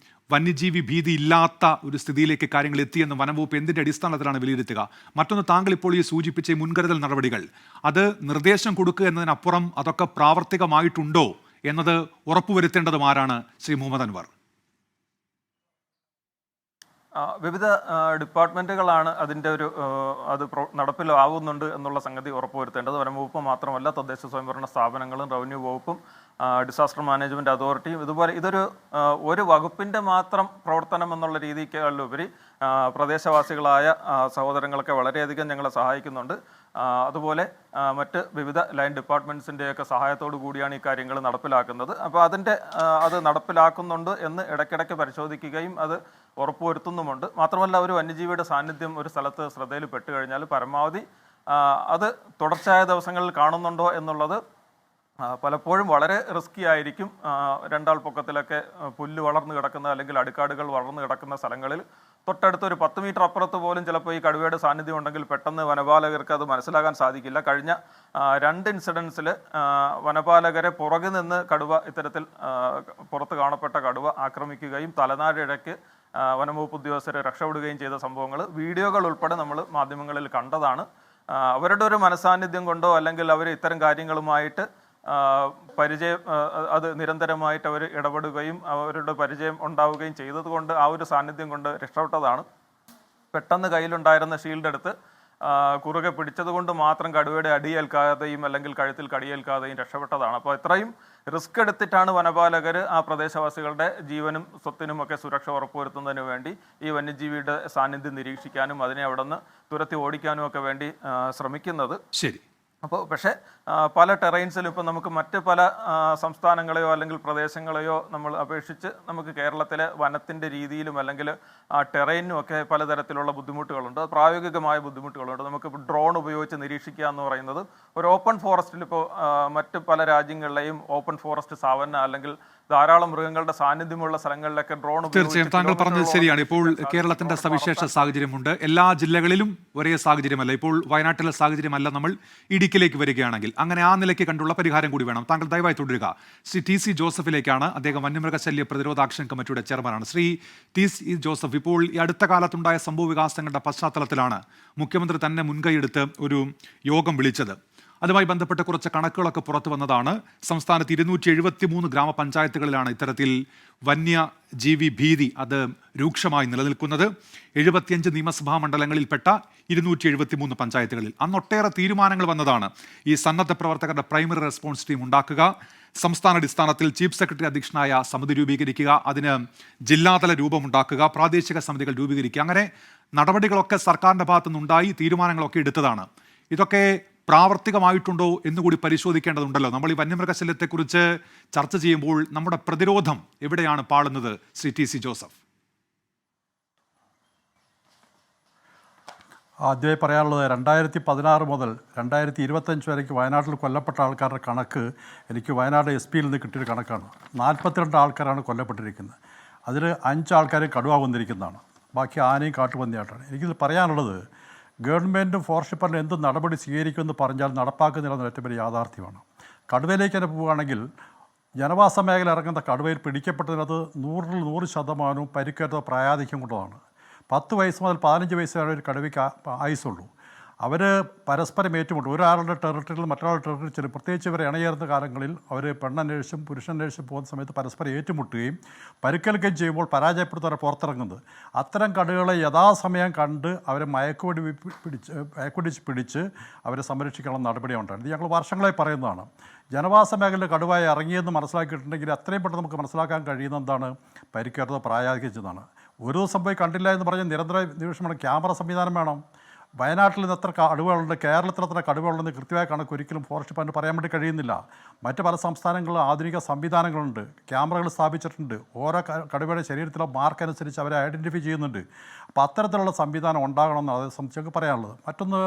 A: വന്യജീവി ഭീതി ഇല്ലാത്ത ഒരു സ്ഥിതിയിലേക്ക് കാര്യങ്ങൾ എത്തിയെന്ന് വനംവകുപ്പ് എന്തിൻ്റെ അടിസ്ഥാനത്തിലാണ് വിലയിരുത്തുക? മറ്റൊന്ന്, താങ്കൾ ഇപ്പോൾ ഈ സൂചിപ്പിച്ച മുൻകരുതൽ നടപടികൾ, അത് നിർദ്ദേശം കൊടുക്കുക എന്നതിനപ്പുറം അതൊക്കെ പ്രാവർത്തികമായിട്ടുണ്ടോ എന്നത് ഉറപ്പുവരുത്തേണ്ടതും ആരാണ് ശ്രീ മുഹമ്മദ് അൻവർ?
D: വിവിധ ഡിപ്പാർട്ട്മെൻറ്റുകളാണ് അതിൻ്റെ ഒരു അത് നടപ്പിലാവുന്നുണ്ട് എന്നുള്ള സംഗതി ഉറപ്പുവരുത്തേണ്ടത്. വനംവകുപ്പ് മാത്രമല്ല, തദ്ദേശ സ്വയംഭരണ സ്ഥാപനങ്ങളും റവന്യൂ വകുപ്പും ഡിസാസ്റ്റർ മാനേജ്മെൻറ്റ് അതോറിറ്റിയും ഇതുപോലെ ഇതൊരു വകുപ്പിൻ്റെ മാത്രം പ്രവർത്തനം എന്നുള്ള രീതിക്കുള്ളുപരി പ്രദേശവാസികളായ സഹോദരങ്ങളൊക്കെ വളരെയധികം ഞങ്ങളെ സഹായിക്കുന്നുണ്ട്. അതുപോലെ മറ്റ് വിവിധ ലൈൻ ഡിപ്പാർട്ട്മെൻറ്റ്സിൻ്റെയൊക്കെ സഹായത്തോടു കൂടിയാണ് ഈ കാര്യങ്ങൾ നടപ്പിലാക്കുന്നത്. അപ്പോൾ അത് നടപ്പിലാക്കുന്നുണ്ട് എന്ന് ഇടയ്ക്കിടയ്ക്ക് പരിശോധിക്കുകയും അത് ഉറപ്പുവരുത്തുന്നുമുണ്ട്. മാത്രമല്ല, ഒരു വന്യജീവിയുടെ സാന്നിധ്യം ഒരു സ്ഥലത്ത് ശ്രദ്ധയിൽ പെട്ട് കഴിഞ്ഞാൽ പരമാവധി അത് തുടർച്ചയായ ദിവസങ്ങളിൽ കാണുന്നുണ്ടോ എന്നുള്ളത് പലപ്പോഴും വളരെ റിസ്കി ആയിരിക്കും. രണ്ടാൾ പൊക്കത്തിലൊക്കെ പുല്ല് വളർന്നു കിടക്കുന്ന അല്ലെങ്കിൽ അടിക്കാടുകൾ വളർന്നു കിടക്കുന്ന സ്ഥലങ്ങളിൽ തൊട്ടടുത്തൊരു 10 മീറ്റർ അപ്പുറത്ത് പോലും ചിലപ്പോൾ ഈ കടുവയുടെ സാന്നിധ്യം ഉണ്ടെങ്കിൽ പെട്ടെന്ന് വനപാലകർക്ക് അത് മനസ്സിലാക്കാൻ സാധിക്കില്ല. കഴിഞ്ഞ 2 ഇൻസിഡൻസിൽ വനപാലകരെ പുറകിൽ നിന്ന് കടുവ ഇത്തരത്തിൽ പുറത്ത് കാണപ്പെട്ട കടുവ ആക്രമിക്കുകയും തലനാരിഴയ്ക്ക് വനംവകുപ്പ് ഉദ്യോഗസ്ഥരെ രക്ഷപ്പെടുകയും ചെയ്ത സംഭവങ്ങൾ വീഡിയോകൾ ഉൾപ്പെടെ നമ്മൾ മാധ്യമങ്ങളിൽ കണ്ടതാണ്. അവരുടെ ഒരു മനസാന്നിധ്യം കൊണ്ടോ അല്ലെങ്കിൽ അവർ ഇത്തരം കാര്യങ്ങളുമായിട്ട് പരിചയം അത് നിരന്തരമായിട്ട് അവർ ഇടപെടുകയും അവരുടെ പരിചയം ഉണ്ടാവുകയും ചെയ്തതുകൊണ്ട് ആ ഒരു സാന്നിധ്യം കൊണ്ട് രക്ഷപ്പെട്ടതാണ്. പെട്ടെന്ന് കയ്യിലുണ്ടായിരുന്ന ഷീൽഡ് എടുത്ത് കുറുകെ പിടിച്ചതുകൊണ്ട് മാത്രം കടുവയുടെ അടിയേൽക്കാതെയും അല്ലെങ്കിൽ കഴുത്തിൽ കടിയേൽക്കാതെയും രക്ഷപ്പെട്ടതാണ്. അപ്പോൾ ഇത്രയും റിസ്ക് എടുത്തിട്ടാണ് വനപാലകർ ആ പ്രദേശവാസികളുടെ ജീവനും സ്വത്തിനും ഒക്കെ സുരക്ഷ ഉറപ്പുവരുത്തുന്നതിന് വേണ്ടി ഈ വന്യജീവിയുടെ സാന്നിധ്യം നിരീക്ഷിക്കാനും അതിനെ അവിടെ നിന്ന് തുരത്തി ഓടിക്കാനും ഒക്കെ വേണ്ടി ശ്രമിക്കുന്നത്.
A: ശരി.
D: അപ്പോൾ പക്ഷേ പല ടെറൈൻസിലും ഇപ്പോൾ നമുക്ക് മറ്റ് പല സംസ്ഥാനങ്ങളെയോ അല്ലെങ്കിൽ പ്രദേശങ്ങളെയോ നമ്മൾ അപേക്ഷിച്ച് നമുക്ക് കേരളത്തിലെ വനത്തിൻ്റെ രീതിയിലും അല്ലെങ്കിൽ ടെറൈനും ഒക്കെ പലതരത്തിലുള്ള ബുദ്ധിമുട്ടുകളുണ്ട്, പ്രായോഗികമായ ബുദ്ധിമുട്ടുകളുണ്ട്. നമുക്ക് ഡ്രോൺ ഉപയോഗിച്ച് നിരീക്ഷിക്കുക എന്ന് പറയുന്നത് ഒരു ഓപ്പൺ ഫോറസ്റ്റിൽ ഇപ്പോൾ മറ്റ് പല രാജ്യങ്ങളിലെയും ഓപ്പൺ ഫോറസ്റ്റ് സാവന്ന അല്ലെങ്കിൽ ധാരാളം മൃഗങ്ങളുടെ സാന്നിധ്യമുള്ള സ്ഥലങ്ങളിലൊക്കെ ഡ്രോൺ
A: തീർച്ചയായും താങ്കൾ പറഞ്ഞത് ശരിയാണ്. ഇപ്പോൾ കേരളത്തിന്റെ സവിശേഷ സാഹചര്യമുണ്ട്. എല്ലാ ജില്ലകളിലും ഒരേ സാഹചര്യമല്ല. ഇപ്പോൾ വയനാട്ടിലെ സാഹചര്യമല്ല നമ്മൾ ഇടുക്കിയിലേക്ക് വരികയാണെങ്കിൽ അങ്ങനെ ആ നിലയ്ക്ക് കണ്ടുള്ള പരിഹാരം കൂടി വേണം. താങ്കൾ ദയവായി തുടരുക. ശ്രീ TC ജോസഫിലേക്കാണ്. അദ്ദേഹം വന്യമൃഗശല്യ പ്രതിരോധ ആക്ഷൻ കമ്മിറ്റിയുടെ ചെയർമാനാണ്. ശ്രീ TC ജോസഫ്, ഇപ്പോൾ ഈ അടുത്ത കാലത്തുണ്ടായ സംഭവ വികാസങ്ങളുടെ പശ്ചാത്തലത്തിലാണ് മുഖ്യമന്ത്രി തന്നെ മുൻകൈയെടുത്ത് ഒരു യോഗം വിളിച്ചത്. അതുമായി ബന്ധപ്പെട്ട് കുറച്ച് കണക്കുകളൊക്കെ പുറത്തു വന്നതാണ്. സംസ്ഥാനത്ത് 273 ഗ്രാമപഞ്ചായത്തുകളിലാണ് ഇത്തരത്തിൽ വന്യജീവി ഭീതി അത് രൂക്ഷമായി നിലനിൽക്കുന്നത്. 75 നിയമസഭാ മണ്ഡലങ്ങളിൽപ്പെട്ട 273 പഞ്ചായത്തുകളിൽ അന്നൊട്ടേറെ തീരുമാനങ്ങൾ വന്നതാണ്. ഈ സന്നദ്ധ പ്രവർത്തകരുടെ പ്രൈമറി റെസ്പോൺസ് ടീം ഉണ്ടാക്കുക, സംസ്ഥാനാടിസ്ഥാനത്തിൽ ചീഫ് സെക്രട്ടറി അധ്യക്ഷനായ സമിതി രൂപീകരിക്കുക, അതിന് ജില്ലാതല രൂപമുണ്ടാക്കുക, പ്രാദേശിക സമിതികൾ രൂപീകരിക്കുക, അങ്ങനെ നടപടികളൊക്കെ സർക്കാരിന്റെ ഭാഗത്തുനിന്നുണ്ടായി, തീരുമാനങ്ങളൊക്കെ എടുത്തതാണ്. ഇതൊക്കെ പ്രാവർത്തികമായിട്ടുണ്ടോ എന്നുകൂടി പരിശോധിക്കേണ്ടതുണ്ടല്ലോ. നമ്മൾ ഈ വന്യമൃഗശല്യത്തെക്കുറിച്ച് ചർച്ച ചെയ്യുമ്പോൾ നമ്മുടെ പ്രതിരോധം എവിടെയാണ് പാളുന്നത്? Shri T C Joseph.
E: ആദ്യമായി പറയാനുള്ളത് 2016 മുതൽ 2025 വരേക്ക് വയനാട്ടിൽ കൊല്ലപ്പെട്ട ആൾക്കാരുടെ കണക്ക് എനിക്ക് വയനാട് SP നിന്ന് കിട്ടിയൊരു കണക്കാണ്. 42 ആൾക്കാരാണ് കൊല്ലപ്പെട്ടിരിക്കുന്നത്. അതിൽ 5 ആൾക്കാരും കടുവ വന്നിരിക്കുന്നതാണ്, ബാക്കി ആനയും കാട്ടുപന്നിയായിട്ടാണ്. എനിക്കിത് പറയാനുള്ളത്, ഗവൺമെൻറ്റും ഫോറസ്റ്റ് ഡിപ്പാർട്ട്മെൻറ്റും എന്ത് നടപടി സ്വീകരിക്കുമെന്ന് പറഞ്ഞാൽ നടപ്പാക്കുന്നില്ലെന്ന് ഏറ്റവും വലിയ യാഥാർത്ഥ്യമാണ്. കടുവയിലേക്ക് തന്നെ പോവുകയാണെങ്കിൽ ജനവാസ മേഖല ഇറങ്ങുന്ന കടുവയിൽ പിടിക്കപ്പെട്ടതിനകത്ത് 100% പരിക്കേറ്റ പ്രായാധിക്യം കൊണ്ടതാണ്. 10 വയസ്സ് മുതൽ 15 വയസ്സ് വരെ ഒരു കടുവയ്ക്ക് ആയുസുള്ളൂ. അവർ പരസ്പരം ഏറ്റുമുട്ടും. ഒരാളുടെ ടെറിട്ടറിയിൽ മറ്റൊരാളുടെ ടെറിട്ടറി ചെല്ലും. പ്രത്യേകിച്ച് ഇവർ ഇണയേറുന്ന കാലങ്ങളിൽ അവർ പെണ്ണന്വേഷിച്ചും പുരുഷന്വേഷിച്ചും പോകുന്ന സമയത്ത് പരസ്പരം ഏറ്റുമുട്ടുകയും പരിക്കേൽക്കുകയും ചെയ്യുമ്പോൾ പരാജയപ്പെടുത്തവരെ പുറത്തിറങ്ങുന്നത്. അത്തരം കടുവകളെ യഥാസമയം കണ്ട് അവരെ മയക്കുപിടിച്ച് പിടിച്ച് അവരെ സംരക്ഷിക്കാനുള്ള നടപടിയാണ് ഉണ്ടായത്. ഇത് ഞങ്ങൾ വർഷങ്ങളായി പറയുന്നതാണ്. ജനവാസ മേഖലയിൽ കടുവയായി ഇറങ്ങിയെന്ന് മനസ്സിലാക്കിയിട്ടുണ്ടെങ്കിൽ അത്രയും പെട്ടെന്ന് നമുക്ക് മനസ്സിലാക്കാൻ കഴിയുന്ന എന്താണ്? പരിക്കേറ്റതോ പ്രായാധിക്യതാണ്. ഒരു ദിവസം പോയി കണ്ടില്ല എന്ന് പറഞ്ഞ് നിരന്തര നിരീക്ഷണം വേണം, ക്യാമറ സംവിധാനം വേണം. വയനാട്ടിൽ നിന്ന് എത്ര കടുവകളുണ്ട്, കേരളത്തിൽ എത്ര കടുവകളുണ്ടെന്ന് കൃത്യമായ കണക്ക് ഒരിക്കലും ഫോറസ്റ്റ് ഡിപ്പാർട്ട്മെൻറ്റ് പറയാൻ വേണ്ടി കഴിയുന്നില്ല. മറ്റ് പല സംസ്ഥാനങ്ങളിലും ആധുനിക സംവിധാനങ്ങളുണ്ട്, ക്യാമറകൾ സ്ഥാപിച്ചിട്ടുണ്ട്, ഓരോ കടുവയുടെ ശരീരത്തിലെ മാർക്ക് അനുസരിച്ച് അവരെ ഐഡൻറ്റിഫൈ ചെയ്യുന്നുണ്ട്. അപ്പോൾ അത്തരത്തിലുള്ള സംവിധാനം ഉണ്ടാകണമെന്ന് അതേ സംബന്ധിച്ചൊക്കെ പറയാനുള്ളത്. മറ്റൊന്ന്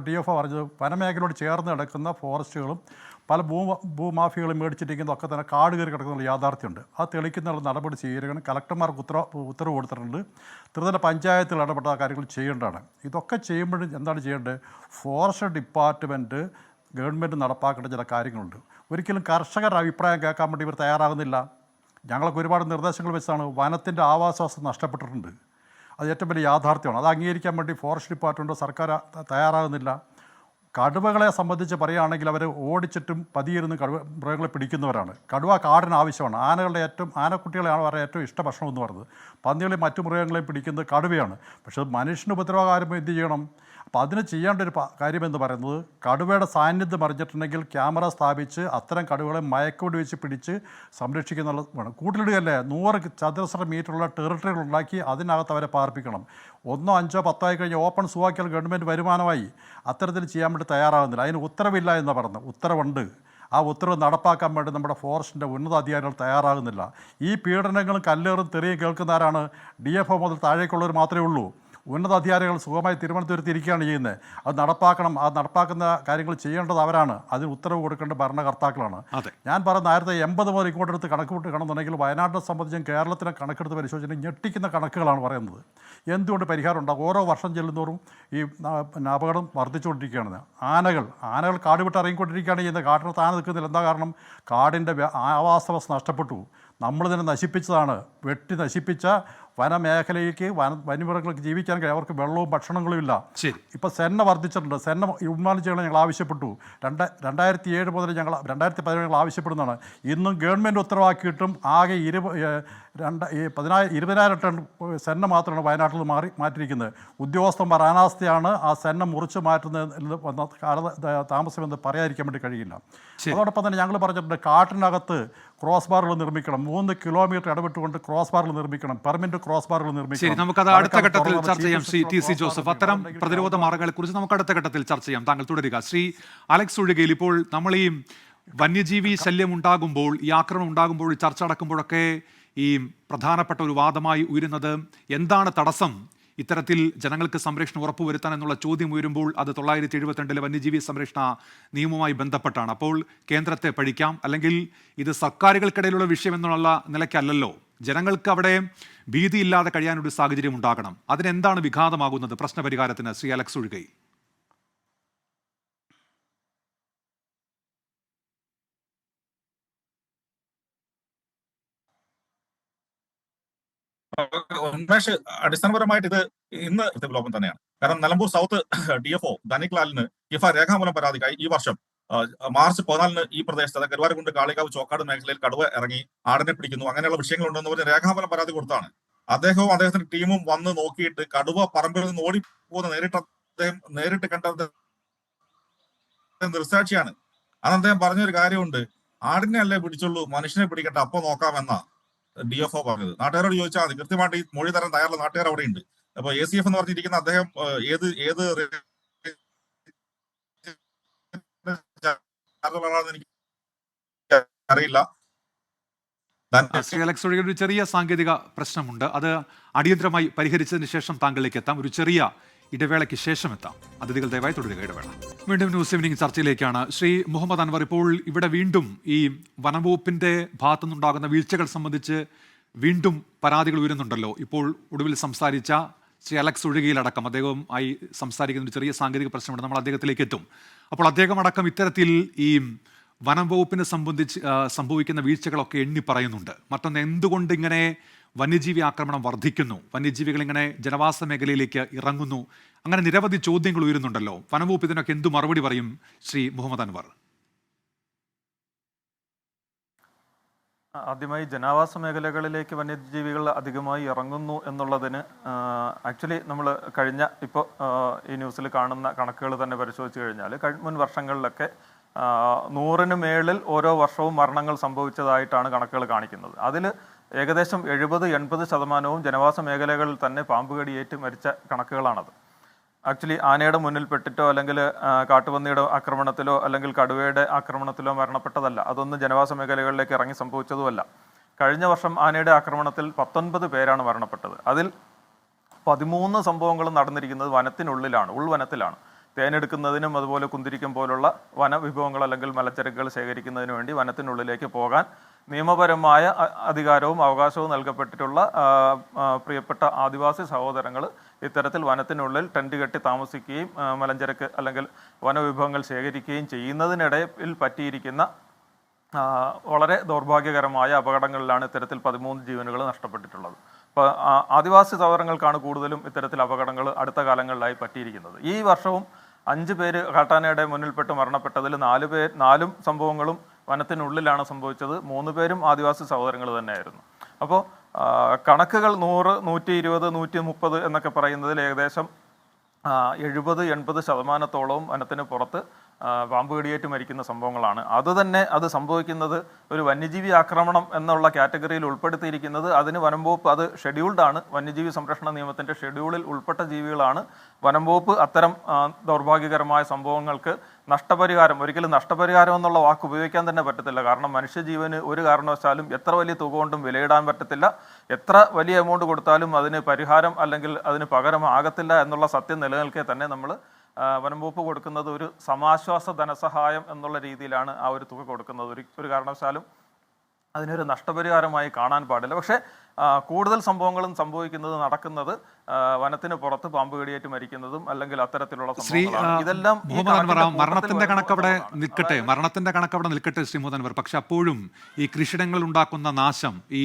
E: DFO പറഞ്ഞത്, വനമേഖലയോട് ചേർന്ന് കിടക്കുന്ന ഫോറസ്റ്റുകളും പല ഭൂമാഫികളും മേടിച്ചിരിക്കുന്നതൊക്കെ തന്നെ കാട് കയറി കിടക്കുന്ന യാഥാർത്ഥ്യമുണ്ട്. അത് തെളിയിക്കുന്ന നടപടി സ്വീകരിക്കണം. കലക്ടർമാർക്ക് ഉത്തരവ് കൊടുത്തിട്ടുണ്ട്. ത്രിതല പഞ്ചായത്തിൽ ഇടപെട്ട കാര്യങ്ങൾ ചെയ്യേണ്ടതാണ്. ഇതൊക്കെ ചെയ്യുമ്പോഴും എന്താണ് ചെയ്യേണ്ടത്? ഫോറസ്റ്റ് ഡിപ്പാർട്ട്മെൻറ്റ് ഗവൺമെൻറ് നടപ്പാക്കേണ്ട ചില കാര്യങ്ങളുണ്ട്. ഒരിക്കലും കർഷകരുടെ അഭിപ്രായം കേൾക്കാൻ വേണ്ടി ഇവർ തയ്യാറാകുന്നില്ല. ഞങ്ങൾക്ക് ഒരുപാട് നിർദ്ദേശങ്ങൾ വെച്ചാണ്. വനത്തിൻ്റെ ആവാസവ്യവസ്ഥ നഷ്ടപ്പെട്ടിട്ടുണ്ട്. അത് ഏറ്റവും വലിയ യാഥാർത്ഥ്യമാണ്. അത് അംഗീകരിക്കാൻ വേണ്ടി ഫോറസ്റ്റ് ഡിപ്പാർട്ട്മെൻറ്റോ സർക്കാർ തയ്യാറാകുന്നില്ല. കടുവകളെ സംബന്ധിച്ച് പറയുകയാണെങ്കിൽ അവർ ഓടിച്ചിട്ടും പതിയിരുന്ന് മൃഗങ്ങളെ പിടിക്കുന്നവരാണ്. കടുവ കാടിന് ആവശ്യമാണ്. ആനക്കുട്ടികളെയാണ് അവരുടെ ഏറ്റവും ഇഷ്ട ഭക്ഷണം എന്ന് പറയുന്നത്. പന്നികളെയും മറ്റു മൃഗങ്ങളെയും പിടിക്കുന്നത് കടുവയാണ്. പക്ഷേ മനുഷ്യന് ഉപദ്രവകാരം എന്ത് ചെയ്യണം? അപ്പോൾ അതിന് ചെയ്യേണ്ട ഒരു കാര്യമെന്ന് പറയുന്നത്, കടുവയുടെ സാന്നിധ്യം അറിഞ്ഞിട്ടുണ്ടെങ്കിൽ ക്യാമറ സ്ഥാപിച്ച് അത്തരം കടുവകളെ മയക്കോട് വെച്ച് പിടിച്ച് സംരക്ഷിക്കുന്ന വേണം. കൂട്ടിലിടുകയല്ലേ, 100 ചതുരശ്ര മീറ്ററുള്ള ടെറിട്ടറികൾ ഉണ്ടാക്കി അതിനകത്ത് അവരെ പാർപ്പിക്കണം. 1, 5, 10 ആയി കഴിഞ്ഞ് ഓപ്പൺ സൂ ആക്കിയാൽ ഗവൺമെൻറ് വരുമാനമായി. അത്തരത്തിൽ ചെയ്യാൻ വേണ്ടി തയ്യാറാകുന്നില്ല. അതിന് ഉത്തരവില്ല എന്ന് പറഞ്ഞു. ഉത്തരവുണ്ട്. ആ ഉത്തരവ് നടപ്പാക്കാൻ വേണ്ടി നമ്മുടെ ഫോറസ്റ്റിൻ്റെ ഉന്നത അധികാരികൾ തയ്യാറാകുന്നില്ല. ഈ പീഡനങ്ങളും കല്ലേറും തെറിയും കേൾക്കുന്ന ആരാണ്? DFO മുതൽ താഴേക്കുള്ളവർ മാത്രമേ ഉള്ളൂ. ഉന്നത അധികാരികൾ സുഖമായി തിരുവനന്തപുരത്ത് ഇരിക്കുകയാണ് ചെയ്യുന്നത്. അത് നടപ്പാക്കണം. ആ നടപ്പാക്കുന്ന കാര്യങ്ങൾ ചെയ്യേണ്ടത് അവരാണ്. അതിന് ഉത്തരവ് കൊടുക്കേണ്ട ഭരണകർത്താക്കളാണ്. ഞാൻ പറയുന്ന 1980 മുതൽ ഇങ്ങോട്ടെടുത്ത് കണക്ക് കാണുന്നുണ്ടെങ്കിൽ വയനാട്ടിനെ സംബന്ധിച്ചും കേരളത്തിനെ കണക്കെടുത്ത് പരിശോധിച്ചാൽ ഞെട്ടിക്കുന്ന കണക്കുകളാണ് പറയുന്നത്. എന്തുകൊണ്ട് പരിഹാരം ഉണ്ടാകും? ഓരോ വർഷം ചെല്ലുന്നതോറും ഈ അപകടം വർദ്ധിച്ചുകൊണ്ടിരിക്കുകയാണ്. ആനകൾ കാട് വിട്ട് ഇറങ്ങിക്കൊണ്ടിരിക്കുകയാണ് ചെയ്യുന്നത്. കാട്ടിനകത്ത് ആന നിൽക്കുന്നില്ല. എന്താ കാരണം? കാടിൻ്റെ ആവാസവ്യവസ്ഥ നഷ്ടപ്പെട്ടു. നമ്മൾ തന്നെ നശിപ്പിച്ചതാണ്. വെട്ടി നശിപ്പിച്ച വനമേഖലയ്ക്ക് വന്യമൃഗങ്ങൾക്ക് ജീവിക്കാൻ കഴിയും. അവർക്ക് വെള്ളവും ഭക്ഷണങ്ങളും ഇല്ല. ഇപ്പോൾ സെന്ന വർദ്ധിച്ചിട്ടുണ്ട്. സെന്ന ഉന്മൂലനം ചെയ്യണം ഞങ്ങൾ ആവശ്യപ്പെട്ടു. 2007 മുതൽ 2017 ഞങ്ങൾ ആവശ്യപ്പെടുന്നതാണ്. ഇന്നും ഗവൺമെൻറ് ഉത്തരവാക്കിയിട്ടും ആകെ 20,000 ടൺ സെന്ന മാത്രമാണ് വയനാട്ടിൽ നിന്ന് മാറ്റിയിരിക്കുന്നത്. ഉദ്യോഗസ്ഥന്മാർ അനാസ്ഥയാണ് ആ സെന്ന മുറിച്ച് മാറ്റുന്നത് വന്ന താമസമെന്ന് പറയാതിരിക്കാൻ വേണ്ടി കഴിയില്ല. അതോടൊപ്പം തന്നെ ഞങ്ങൾ പറഞ്ഞിട്ടുണ്ട്, കാട്ടിനകത്ത് ക്രോസ് ബാറുകൾ നിർമ്മിക്കണം. 3 കിലോമീറ്റർ ഇടപെട്ടുകൊണ്ട് ക്രോസ് ബാറുകൾ നിർമ്മിക്കണം. പെർമനന്റ് ക്രോസ് ബാറുകൾ നിർമ്മിക്കണം.
A: നമുക്കത് അടുത്ത ഘട്ടത്തിൽ ചർച്ച ചെയ്യാം. ശ്രീ ടി സി ജോസഫ്, അത്തരം പ്രതിരോധ മാർഗങ്ങളെ കുറിച്ച് നമുക്ക് അടുത്ത ഘട്ടത്തിൽ ചർച്ച ചെയ്യാം. താങ്കൾ തുടരുക. ശ്രീ അലക്സ് ഒഴികയിൽ, ഇപ്പോൾ നമ്മൾ ഈ വന്യജീവി ശല്യം ഉണ്ടാകുമ്പോൾ, ഈ ആക്രമണം ഉണ്ടാകുമ്പോൾ, ചർച്ച നടക്കുമ്പോഴൊക്കെ ഈ പ്രധാനപ്പെട്ട ഒരു വാദമായി ഉയരുന്നത്, എന്താണ് തടസ്സം ഇത്തരത്തിൽ ജനങ്ങൾക്ക് സംരക്ഷണം ഉറപ്പുവരുത്താൻ എന്നുള്ള ചോദ്യം ഉയരുമ്പോൾ അത് 1972 വന്യജീവി സംരക്ഷണ നിയമവുമായി ബന്ധപ്പെട്ടാണ്. അപ്പോൾ കേന്ദ്രത്തെ പഴിക്കാം, അല്ലെങ്കിൽ ഇത് സർക്കാരുകൾക്കിടയിലുള്ള വിഷയം എന്നുള്ള നിലയ്ക്കല്ലല്ലോ. ജനങ്ങൾക്ക് അവിടെ ഭീതിയില്ലാതെ കഴിയാനൊരു സാഹചര്യം ഉണ്ടാകണം. അതിനെന്താണ് വിഘാതമാകുന്നത് പ്രശ്നപരിഹാരത്തിന്? ശ്രീ അലക്സ് ഒഴികെ.
F: ഉന്മേഷ്, അടിസ്ഥാനപരമായിട്ട് ഇത് ഇന്ന് ലോകം തന്നെയാണ്. കാരണം നിലമ്പൂർ സൗത്ത് DFO ധനിക് ലാലിന് രേഖാമൂലം പരാതിക്കായി ഈ വർഷം മാർച്ച് 14 ഈ പ്രദേശത്ത് കരുവാരക്കുണ്ട് കാളികാവ് ചോക്കാട് മേഖലയിൽ കടുവ ഇറങ്ങി ആടിനെ പിടിക്കുന്നു, അങ്ങനെയുള്ള വിഷയങ്ങളുണ്ടെന്ന് പറഞ്ഞ് രേഖാമൂലം പരാതി കൊടുത്താണ്. അദ്ദേഹവും അദ്ദേഹത്തിന്റെ ടീമും വന്ന് നോക്കിയിട്ട് കടുവ പറമ്പിൽ നിന്ന് ഓടിപ്പോകുന്ന നേരിട്ട് കണ്ട ദൃസാക്ഷിയാണ്. അന്ന് അദ്ദേഹം പറഞ്ഞൊരു കാര്യമുണ്ട്, ആടിനെ അല്ലേ പിടിച്ചുള്ളൂ, മനുഷ്യനെ പിടിക്കട്ടെ അപ്പൊ നോക്കാമെന്നാ DFO പറഞ്ഞത്. നാട്ടുകാരോട് ചോദിച്ചാൽ മതി, കൃത്യമായിട്ട് ഈ മൊഴി തരാൻ തയ്യാറുള്ള നാട്ടുകാർ അവിടെ ഉണ്ട്. അപ്പൊ ACF എന്ന് പറഞ്ഞിരിക്കുന്ന അദ്ദേഹം ഏത് എനിക്ക് അറിയില്ല.
A: ശ്രീ അലക്സ് ഒഴികെ ഒരു ചെറിയ സാങ്കേതിക പ്രശ്നമുണ്ട്. അത് അടിയന്തരമായി പരിഹരിച്ചതിന് ശേഷം താങ്കളിലേക്ക് എത്താം. ഒരു ചെറിയ ഇടവേളയ്ക്ക് ശേഷം എത്താം. അതിഥികൾ ദയവായി തുടരുക. ഇടവേള. വീണ്ടും ന്യൂസ് ഈവനിംഗ് ചർച്ചയിലേക്കാണ്. ശ്രീ മുഹമ്മദ് അൻവർ, ഇപ്പോൾ ഇവിടെ വീണ്ടും ഈ വനംവകുപ്പിന്റെ ഭാഗത്തുനിന്നുണ്ടാകുന്ന വീഴ്ചകൾ സംബന്ധിച്ച് വീണ്ടും പരാതികൾ ഉയരുന്നുണ്ടല്ലോ. ഇപ്പോൾ ഒടുവിൽ സംസാരിച്ച ശ്രീ അലക്സ് ഒഴികയിലടക്കം അദ്ദേഹവുമായി സംസാരിക്കുന്ന ഒരു ചെറിയ സാങ്കേതിക പ്രശ്നമുണ്ട്. നമ്മൾ അദ്ദേഹത്തിലേക്ക് എത്തും. അപ്പോൾ അദ്ദേഹം അടക്കം ഇത്തരത്തിൽ ഈ വനം വകുപ്പിനെ സംഭവിക്കുന്ന വീഴ്ചകളൊക്കെ എണ്ണി പറയുന്നുണ്ട്. മറ്റൊന്ന്, എന്തുകൊണ്ട് ഇങ്ങനെ വന്യജീവി ആക്രമണം വർദ്ധിക്കുന്നു, വന്യജീവികൾ ഇങ്ങനെ ജനവാസ മേഖലയിലേക്ക് ഇറങ്ങുന്നു, അങ്ങനെ നിരവധി ചോദ്യങ്ങൾ ഉയരുന്നുണ്ടല്ലോ. വനംവകുപ്പ് ഇതിനൊക്കെ എന്തു മറുപടി പറയും ശ്രീ മുഹമ്മദ് അൻവർ?
D: ആദ്യമായി ജനാവാസ മേഖലകളിലേക്ക് വന്യജീവികൾ അധികമായി ഇറങ്ങുന്നു എന്നുള്ളതിന് ആക്ച്വലി നമ്മൾ കഴിഞ്ഞ ഇപ്പോൾ ഈ ന്യൂസിൽ കാണുന്ന കണക്കുകൾ തന്നെ പരിശോധിച്ച് കഴിഞ്ഞാൽ മുൻ വർഷങ്ങളിലൊക്കെ 100-ന് മേളിൽ ഓരോ വർഷവും മരണങ്ങൾ സംഭവിച്ചതായിട്ടാണ് കണക്കുകൾ കാണിക്കുന്നത്. അതിൽ ഏകദേശം 70-80% ജനവാസ മേഖലകളിൽ തന്നെ പാമ്പ് കടിയേറ്റ് മരിച്ച കണക്കുകളാണത്. ആക്ച്വലി ആനയുടെ മുന്നിൽ പെട്ടിട്ടോ അല്ലെങ്കിൽ കാട്ടുപന്നിയുടെ ആക്രമണത്തിലോ അല്ലെങ്കിൽ കടുവയുടെ ആക്രമണത്തിലോ മരണപ്പെട്ടതല്ല. അതൊന്നും ജനവാസ മേഖലകളിലേക്ക് ഇറങ്ങി സംഭവിച്ചതുമല്ല. കഴിഞ്ഞ വർഷം ആനയുടെ ആക്രമണത്തിൽ 19 പേരാണ് മരണപ്പെട്ടത്. അതിൽ 13 സംഭവങ്ങളും നടന്നിരിക്കുന്നത് വനത്തിനുള്ളിലാണ്, ഉൾവനത്തിലാണ്. തേനെടുക്കുന്നതിനും അതുപോലെ കുന്തിരിക്കം പോലുള്ള വനവിഭവങ്ങൾ അല്ലെങ്കിൽ മലച്ചരക്കുകൾ ശേഖരിക്കുന്നതിന് വേണ്ടി വനത്തിനുള്ളിലേക്ക് പോകാൻ നിയമപരമായ അധികാരവും അവകാശവും നൽകപ്പെട്ടിട്ടുള്ള പ്രിയപ്പെട്ട ആദിവാസി സഹോദരങ്ങൾ ഇത്തരത്തിൽ വനത്തിനുള്ളിൽ ടെന്റ് കെട്ടി താമസിക്കുകയും മലഞ്ചരക്ക് അല്ലെങ്കിൽ വനവിഭവങ്ങൾ ശേഖരിക്കുകയും ചെയ്യുന്നതിനിടയിൽ പറ്റിയിരിക്കുന്ന വളരെ ദൗർഭാഗ്യകരമായ അപകടങ്ങളിലാണ് ഇത്തരത്തിൽ 13 ജീവനുകൾ നഷ്ടപ്പെട്ടിട്ടുള്ളത്. അപ്പോൾ ആദിവാസി സഹോദരങ്ങൾക്കാണ് കൂടുതലും ഇത്തരത്തിൽ അപകടങ്ങൾ അടുത്ത കാലങ്ങളിലായി പറ്റിയിരിക്കുന്നത്. ഈ വർഷവും 5 പേര് കാട്ടാനയുടെ മുന്നിൽപ്പെട്ട് മരണപ്പെട്ടതിൽ 4 സംഭവങ്ങളും വനത്തിനുള്ളിലാണ് സംഭവിച്ചത്. 3 പേരും ആദിവാസി സഹോദരങ്ങൾ തന്നെയായിരുന്നു. അപ്പോൾ കണക്കുകൾ 100, 120, 130 എന്നൊക്കെ പറയുന്നതിൽ ഏകദേശം 70-80% വനത്തിന് പുറത്ത് പാമ്പ് കടിയേറ്റ് മരിക്കുന്ന സംഭവങ്ങളാണ്. അത് സംഭവിക്കുന്നത് ഒരു വന്യജീവി ആക്രമണം എന്നുള്ള കാറ്റഗറിയിൽ ഉൾപ്പെടുത്തിയിരിക്കുന്നത്. അതിന് വനം വകുപ്പ് അത് ഷെഡ്യൂൾഡ് ആണ്. വന്യജീവി സംരക്ഷണ നിയമത്തിൻ്റെ ഷെഡ്യൂളിൽ ഉൾപ്പെട്ട ജീവികളാണ്. വനം വകുപ്പ് അത്തരം ദൗർഭാഗ്യകരമായ സംഭവങ്ങൾക്ക് ഒരിക്കലും നഷ്ടപരിഹാരം എന്നുള്ള വാക്ക് ഉപയോഗിക്കാൻ തന്നെ പറ്റത്തില്ല. കാരണം മനുഷ്യജീവന് ഒരു കാരണവശാലും എത്ര വലിയ തുക കൊണ്ടും വിലയിടാൻ പറ്റത്തില്ല. എത്ര വലിയ എമൗണ്ട് കൊടുത്താലും അതിന് പരിഹാരം അല്ലെങ്കിൽ അതിന് പകരം ആകത്തില്ല എന്നുള്ള സത്യം നിലനിൽക്കെ തന്നെ നമ്മൾ വനം വകുപ്പ് കൊടുക്കുന്നത് ഒരു സമാശ്വാസ ധനസഹായം എന്നുള്ള രീതിയിലാണ് ആ ഒരു തുക കൊടുക്കുന്നത്. ഒരു കാരണവശാലും അതിനൊരു നഷ്ടപരിഹാരമായി കാണാൻ പാടില്ല. പക്ഷേ കൂടുതൽ സംഭവങ്ങളും നടക്കുന്നത് വനത്തിന് പുറത്ത് പാമ്പ് കടിയേറ്റ് മരിക്കുന്നതും അല്ലെങ്കിൽ അത്തരത്തിലുള്ള സംഭവങ്ങളാണ്. ഇതെല്ലാം
A: മരണത്തിന്റെ കണക്കവിടെ നിൽക്കട്ടെ ശ്രീ മുഹമ്മദ് അൻവർ. പക്ഷെ അപ്പോഴും ഈ കൃഷിയിടങ്ങളിൽ ഉണ്ടാക്കുന്ന നാശം, ഈ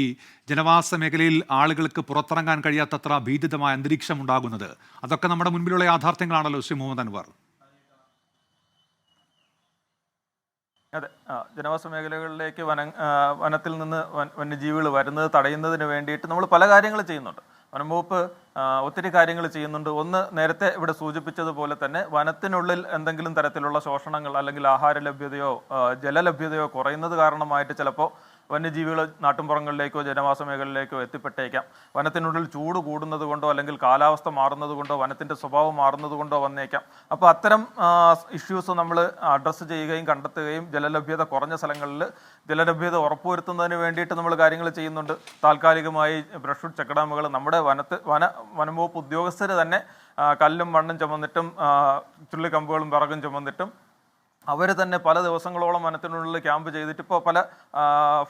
A: ജനവാസ മേഖലയിൽ ആളുകൾക്ക് പുറത്തിറങ്ങാൻ കഴിയാത്തത്ര ഭീതിതമായ അന്തരീക്ഷം ഉണ്ടാകുന്നത്, അതൊക്കെ നമ്മുടെ മുൻപിലുള്ള യാഥാർത്ഥ്യങ്ങളാണല്ലോ ശ്രീ മുഹമ്മദ് അൻവർ.
D: അതെ, ജനവാസ മേഖലകളിലേക്ക് വനത്തിൽ നിന്ന് വന്യജീവികൾ വരുന്നത് തടയുന്നതിന് വേണ്ടിയിട്ട് നമ്മൾ പല കാര്യങ്ങൾ ചെയ്യുന്നുണ്ട്. വനം വകുപ്പ് ഒത്തിരി കാര്യങ്ങൾ ചെയ്യുന്നുണ്ട്. ഒന്ന്, നേരത്തെ ഇവിടെ സൂചിപ്പിച്ചതുപോലെ തന്നെ വനത്തിനുള്ളിൽ എന്തെങ്കിലും തരത്തിലുള്ള ശോഷണങ്ങൾ അല്ലെങ്കിൽ ആഹാര ലഭ്യതയോ ജലലഭ്യതയോ കുറയുന്നത് കാരണമായിട്ട് ചിലപ്പോൾ വന്യജീവികൾ നാട്ടുമ്പുറങ്ങളിലേക്കോ ജനവാസ മേഖലയിലേക്കോ എത്തിപ്പെട്ടേക്കാം. വനത്തിനുള്ളിൽ ചൂട് കൂടുന്നത് കൊണ്ടോ അല്ലെങ്കിൽ കാലാവസ്ഥ മാറുന്നത് കൊണ്ടോ വനത്തിൻ്റെ സ്വഭാവം മാറുന്നത് കൊണ്ടോ വന്നേക്കാം. അപ്പോൾ അത്തരം ഇഷ്യൂസ് നമ്മൾ അഡ്രസ്സ് ചെയ്യുകയും കണ്ടെത്തുകയും ജലലഭ്യത കുറഞ്ഞ സ്ഥലങ്ങളിൽ ജലലഭ്യത ഉറപ്പുവരുത്തുന്നതിന് വേണ്ടിയിട്ട് നമ്മൾ കാര്യങ്ങൾ ചെയ്യുന്നുണ്ട്. താൽക്കാലികമായി ബ്രഷ്വുഡ് ചെക്ക് ഡാമുകൾ നമ്മുടെ വനം വകുപ്പ് ഉദ്യോഗസ്ഥർ തന്നെ കല്ലും മണ്ണും ചുമന്നിട്ടും ചുള്ളിക്കമ്പുകളും വിറകും ചുമന്നിട്ടും അവർ തന്നെ പല ദിവസങ്ങളോളം വനത്തിനുള്ളിൽ ക്യാമ്പ് ചെയ്തിട്ട് ഇപ്പോൾ പല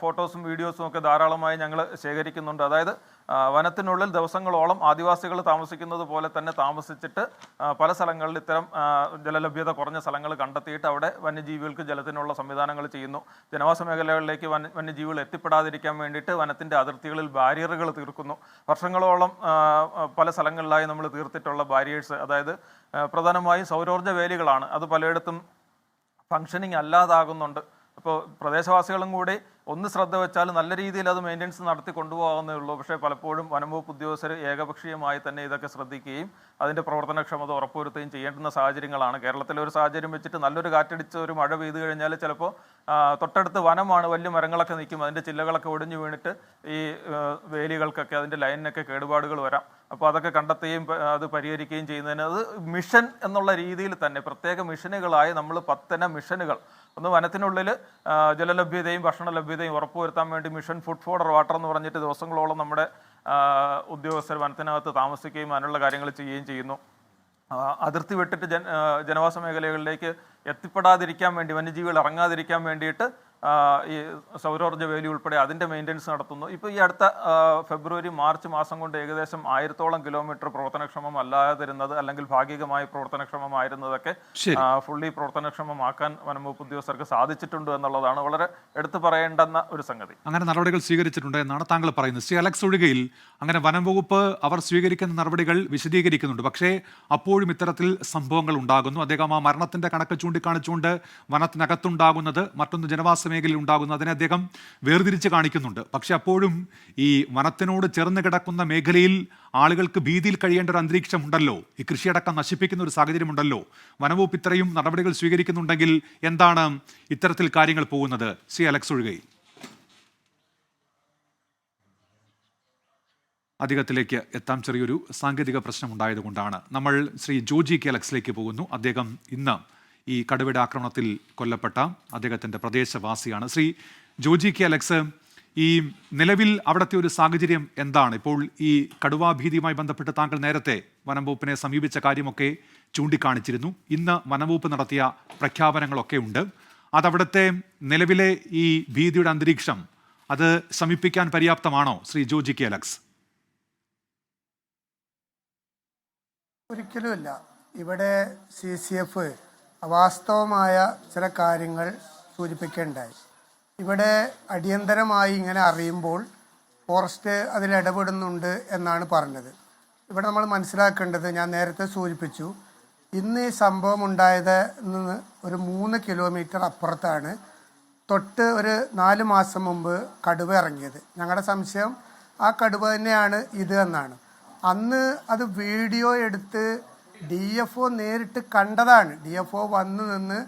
D: ഫോട്ടോസും വീഡിയോസും ഒക്കെ ധാരാളമായി ഞങ്ങൾ ശേഖരിക്കുന്നുണ്ട്. അതായത് വനത്തിനുള്ളിൽ ദിവസങ്ങളോളം ആദിവാസികൾ താമസിക്കുന്നത് പോലെ തന്നെ താമസിച്ചിട്ട് പല സ്ഥലങ്ങളിൽ ഇത്തരം ജലലഭ്യത കുറഞ്ഞ സ്ഥലങ്ങൾ കണ്ടെത്തിയിട്ട് അവിടെ വന്യജീവികൾക്ക് ജലത്തിനുള്ള സംവിധാനങ്ങൾ ചെയ്യുന്നു. ജനവാസ മേഖലകളിലേക്ക് വന്യജീവികൾ എത്തിപ്പെടാതിരിക്കാൻ വേണ്ടിയിട്ട് വനത്തിൻ്റെ അതിർത്തികളിൽ ബാരിയറുകൾ തീർക്കുന്നു. വർഷങ്ങളോളം പല സ്ഥലങ്ങളിലായി നമ്മൾ തീർത്തിട്ടുള്ള ബാരിയേഴ്സ്, അതായത് പ്രധാനമായും സൗരോർജ്ജ വേലികളാണ്. അത് പലയിടത്തും ഫങ്ഷനിങ് അല്ലാതാകുന്നുണ്ട്. ഇപ്പോൾ പ്രദേശവാസികളും കൂടി ഒന്ന് ശ്രദ്ധ വെച്ചാൽ നല്ല രീതിയിൽ അത് മെയിൻ്റെനൻസ് നടത്തി കൊണ്ടുപോകാവുന്നേ ഉള്ളൂ. പക്ഷേ പലപ്പോഴും വനംവകുപ്പ് ഉദ്യോഗസ്ഥർ ഏകപക്ഷീയമായി തന്നെ ഇതൊക്കെ ശ്രദ്ധിക്കുകയും അതിൻ്റെ പ്രവർത്തനക്ഷമത ഉറപ്പുവരുത്തുകയും ചെയ്യേണ്ടുന്ന സാഹചര്യങ്ങളാണ്. കേരളത്തിലെ ഒരു സാഹചര്യം വെച്ചിട്ട് നല്ലൊരു കാറ്റടിച്ച് ഒരു മഴ പെയ്തു കഴിഞ്ഞാൽ ചിലപ്പോൾ തൊട്ടടുത്ത് വനമാണ്, വലിയ മരങ്ങളൊക്കെ നിൽക്കും, അതിൻ്റെ ചില്ലകളൊക്കെ ഒടിഞ്ഞു വീണിട്ട് ഈ വേലികൾക്കൊക്കെ അതിൻ്റെ ലൈനിനൊക്കെ കേടുപാടുകൾ വരാം. അപ്പോൾ അതൊക്കെ കണ്ടെത്തുകയും അത് പരിഹരിക്കുകയും ചെയ്യുന്നതിന് അത് മിഷൻ എന്നുള്ള രീതിയിൽ തന്നെ പ്രത്യേക മിഷനുകളായി നമ്മൾ 10 മിഷനുകൾ, ഒന്ന് വനത്തിനുള്ളിൽ ജലലഭ്യതയും ഭക്ഷണ ലഭ്യതയും ഉറപ്പുവരുത്താൻ വേണ്ടി മിഷൻ ഫുഡ് ഫോർ വാട്ടർ എന്ന് പറഞ്ഞിട്ട് ദിവസങ്ങളോളം നമ്മുടെ ഉദ്യോഗസ്ഥർ വനത്തിനകത്ത് താമസിക്കുകയും അതിനുള്ള കാര്യങ്ങൾ ചെയ്യുകയും ചെയ്യുന്നു. അതിർത്തി വിട്ടിട്ട് ജനവാസ മേഖലകളിലേക്ക് എത്തിപ്പെടാതിരിക്കാൻ വേണ്ടി, വന്യജീവികൾ ഇറങ്ങാതിരിക്കാൻ വേണ്ടിയിട്ട് ഈ സൗരോർജ്ജ വേലി ഉൾപ്പെടെ അതിൻ്റെ മെയിൻ്റെനൻസ് നടത്തുന്നു. ഇപ്പോൾ ഈ അടുത്ത ഫെബ്രുവരി മാർച്ച് മാസം കൊണ്ട് ഏകദേശം 1000-ഓളം കിലോമീറ്റർ പ്രവർത്തനക്ഷമം അല്ലാതിരുന്നത് അല്ലെങ്കിൽ ഭാഗികമായി പ്രവർത്തനക്ഷമമായിരുന്നതൊക്കെ ഫുള്ളി പ്രവർത്തനക്ഷമമാക്കാൻ വനംവകുപ്പ് ഉദ്യോഗസ്ഥർക്ക് സാധിച്ചിട്ടുണ്ട് എന്നുള്ളതാണ് വളരെ എടുത്തു പറയേണ്ടുന്ന ഒരു സംഗതി.
A: അങ്ങനെ നടപടികൾ സ്വീകരിച്ചിട്ടുണ്ട് എന്നാണ് താങ്കൾ പറയുന്നത്. ശ്രീ അലക്സ് ഒഴികയിൽ അങ്ങനെ വനംവകുപ്പ് അവർ സ്വീകരിക്കുന്ന നടപടികൾ വിശദീകരിക്കുന്നുണ്ട്. പക്ഷേ അപ്പോഴും ഇത്തരത്തിൽ സംഭവങ്ങൾ ഉണ്ടാകുന്നു. അദ്ദേഹം ആ മരണത്തിന്റെ കണക്ക് ചൂണ്ടിക്കാണിച്ചുകൊണ്ട് വനത്തിനകത്തുണ്ടാകുന്നത് മറ്റൊന്ന് ജനവാസ മേഖലയിൽ ഉണ്ടാകുന്നത് അതിനെ അദ്ദേഹം വേർതിരിച്ച് കാണിക്കുന്നുണ്ട്. പക്ഷെ അപ്പോഴും ഈ വനത്തിനോട് ചേർന്ന് കിടക്കുന്ന മേഖലയിൽ ആളുകൾക്ക് ഭീതിയിൽ കഴിയേണ്ട ഒരു അന്തരീക്ഷം ഉണ്ടല്ലോ, ഈ കൃഷിയടക്കം നശിപ്പിക്കുന്ന ഒരു സാഹചര്യമുണ്ടല്ലോ. വനംവകുപ്പ് ഇത്രയും നടപടികൾ സ്വീകരിക്കുന്നുണ്ടെങ്കിൽ എന്താണ് ഇത്തരത്തിൽ കാര്യങ്ങൾ പോകുന്നത്? ശ്രീ അലക്സ് ഒഴികയിൽ അധികത്തിലേക്ക് എത്താം. ചെറിയൊരു സാങ്കേതിക പ്രശ്നം ഉണ്ടായതുകൊണ്ടാണ്. നമ്മൾ ശ്രീ ജോജി കെ അലക്സിലേക്ക് പോകുന്നു. അദ്ദേഹം ഇന്ന് ഈ കടുവയുടെ ആക്രമണത്തിൽ കൊല്ലപ്പെട്ട അദ്ദേഹത്തിൻ്റെ പ്രദേശവാസിയാണ്. ശ്രീ ജോജി കെ അലക്സ്, ഈ നിലവിൽ അവിടുത്തെ ഒരു സാഹചര്യം എന്താണ്? ഇപ്പോൾ ഈ കടുവാ ഭീതിയുമായി ബന്ധപ്പെട്ട് താങ്കൾ നേരത്തെ വനംവകുപ്പിനെ സമീപിച്ച കാര്യമൊക്കെ ചൂണ്ടിക്കാണിച്ചിരുന്നു. ഇന്ന് വനംവകുപ്പ് നടത്തിയ പ്രഖ്യാപനങ്ങളൊക്കെ ഉണ്ട്. അതവിടുത്തെ നിലവിലെ ഈ ഭീതിയുടെ അന്തരീക്ഷം അത് ശമിപ്പിക്കാൻ പര്യാപ്തമാണോ ശ്രീ ജോജി കെ അലക്സ്?
C: ഒരിക്കലുമില്ല. ഇവിടെ CCF അവാസ്തവമായ ചില കാര്യങ്ങൾ സൂചിപ്പിക്കുകയുണ്ടായി. ഇവിടെ അടിയന്തരമായി ഇങ്ങനെ അറിയുമ്പോൾ ഫോറസ്റ്റ് അതിൽ ഇടപെടുന്നുണ്ട് എന്നാണ് പറഞ്ഞത്. ഇവിടെ നമ്മൾ മനസ്സിലാക്കേണ്ടത്, ഞാൻ നേരത്തെ സൂചിപ്പിച്ചു, ഇന്ന് ഈ സംഭവം ഉണ്ടായത് നിന്ന് ഒരു 3 കിലോമീറ്റർ അപ്പുറത്താണ് തൊട്ട് ഒരു 4 മാസം മുമ്പ് കടുവ ഇറങ്ങിയത്. ഞങ്ങളുടെ സംശയം ആ കടുവ തന്നെയാണ് ഇത് എന്നാണ്. അന്ന് അത് വീഡിയോ എടുത്ത് DFO നേരിട്ട് കണ്ടതാണ്. DFO വന്ന് നിന്ന്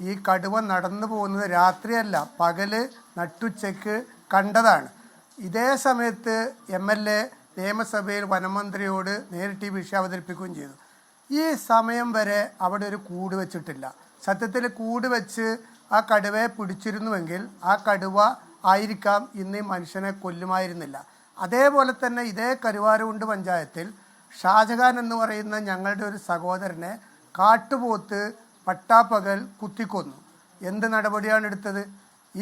C: ഈ കടുവ നടന്നു പോകുന്നത് രാത്രിയല്ല, പകല് നട്ടുച്ചയ്ക്ക് കണ്ടതാണ്. ഇതേ സമയത്ത് MLA നിയമസഭയിൽ വനമന്ത്രിയോട് നേരിട്ട് ഈ വിഷയം അവതരിപ്പിക്കുകയും ചെയ്തു. ഈ സമയം വരെ അവിടെ ഒരു കൂട് വെച്ചിട്ടില്ല. സത്യത്തിൽ കൂട് വെച്ച് ആ കടുവയെ പിടിച്ചിരുന്നുവെങ്കിൽ ആ കടുവ ആയിരിക്കാം ഇന്ന് മനുഷ്യനെ കൊല്ലുമായിരുന്നില്ല. അതേപോലെ തന്നെ ഇതേ കരുവാരകുണ്ട് പഞ്ചായത്തിൽ ഷാജഹാൻ എന്ന് പറയുന്ന ഞങ്ങളുടെ ഒരു സഹോദരനെ കാട്ടുപോത്ത് പട്ടാപ്പകൽ കുത്തിക്കൊന്നു. എന്ത് നടപടിയാണ് എടുത്തത്?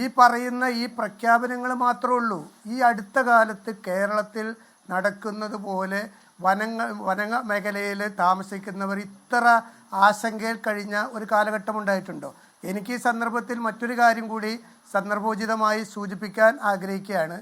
C: ഈ പറയുന്ന ഈ പ്രഖ്യാപനങ്ങൾ മാത്രമേ ഉള്ളൂ. ഈ അടുത്ത കാലത്ത് കേരളത്തിൽ നടക്കുന്നത് പോലെ വന മേഖലയിൽ താമസിക്കുന്നവർ ഇത്ര ആശങ്കയിൽ കഴിഞ്ഞ ഒരു കാലഘട്ടം ഉണ്ടായിട്ടുണ്ടോ? എനിക്ക് ഈ സന്ദർഭത്തിൽ മറ്റൊരു കാര്യം കൂടി സന്ദർഭോചിതമായി സൂചിപ്പിക്കാൻ ആഗ്രഹിക്കുകയാണ്.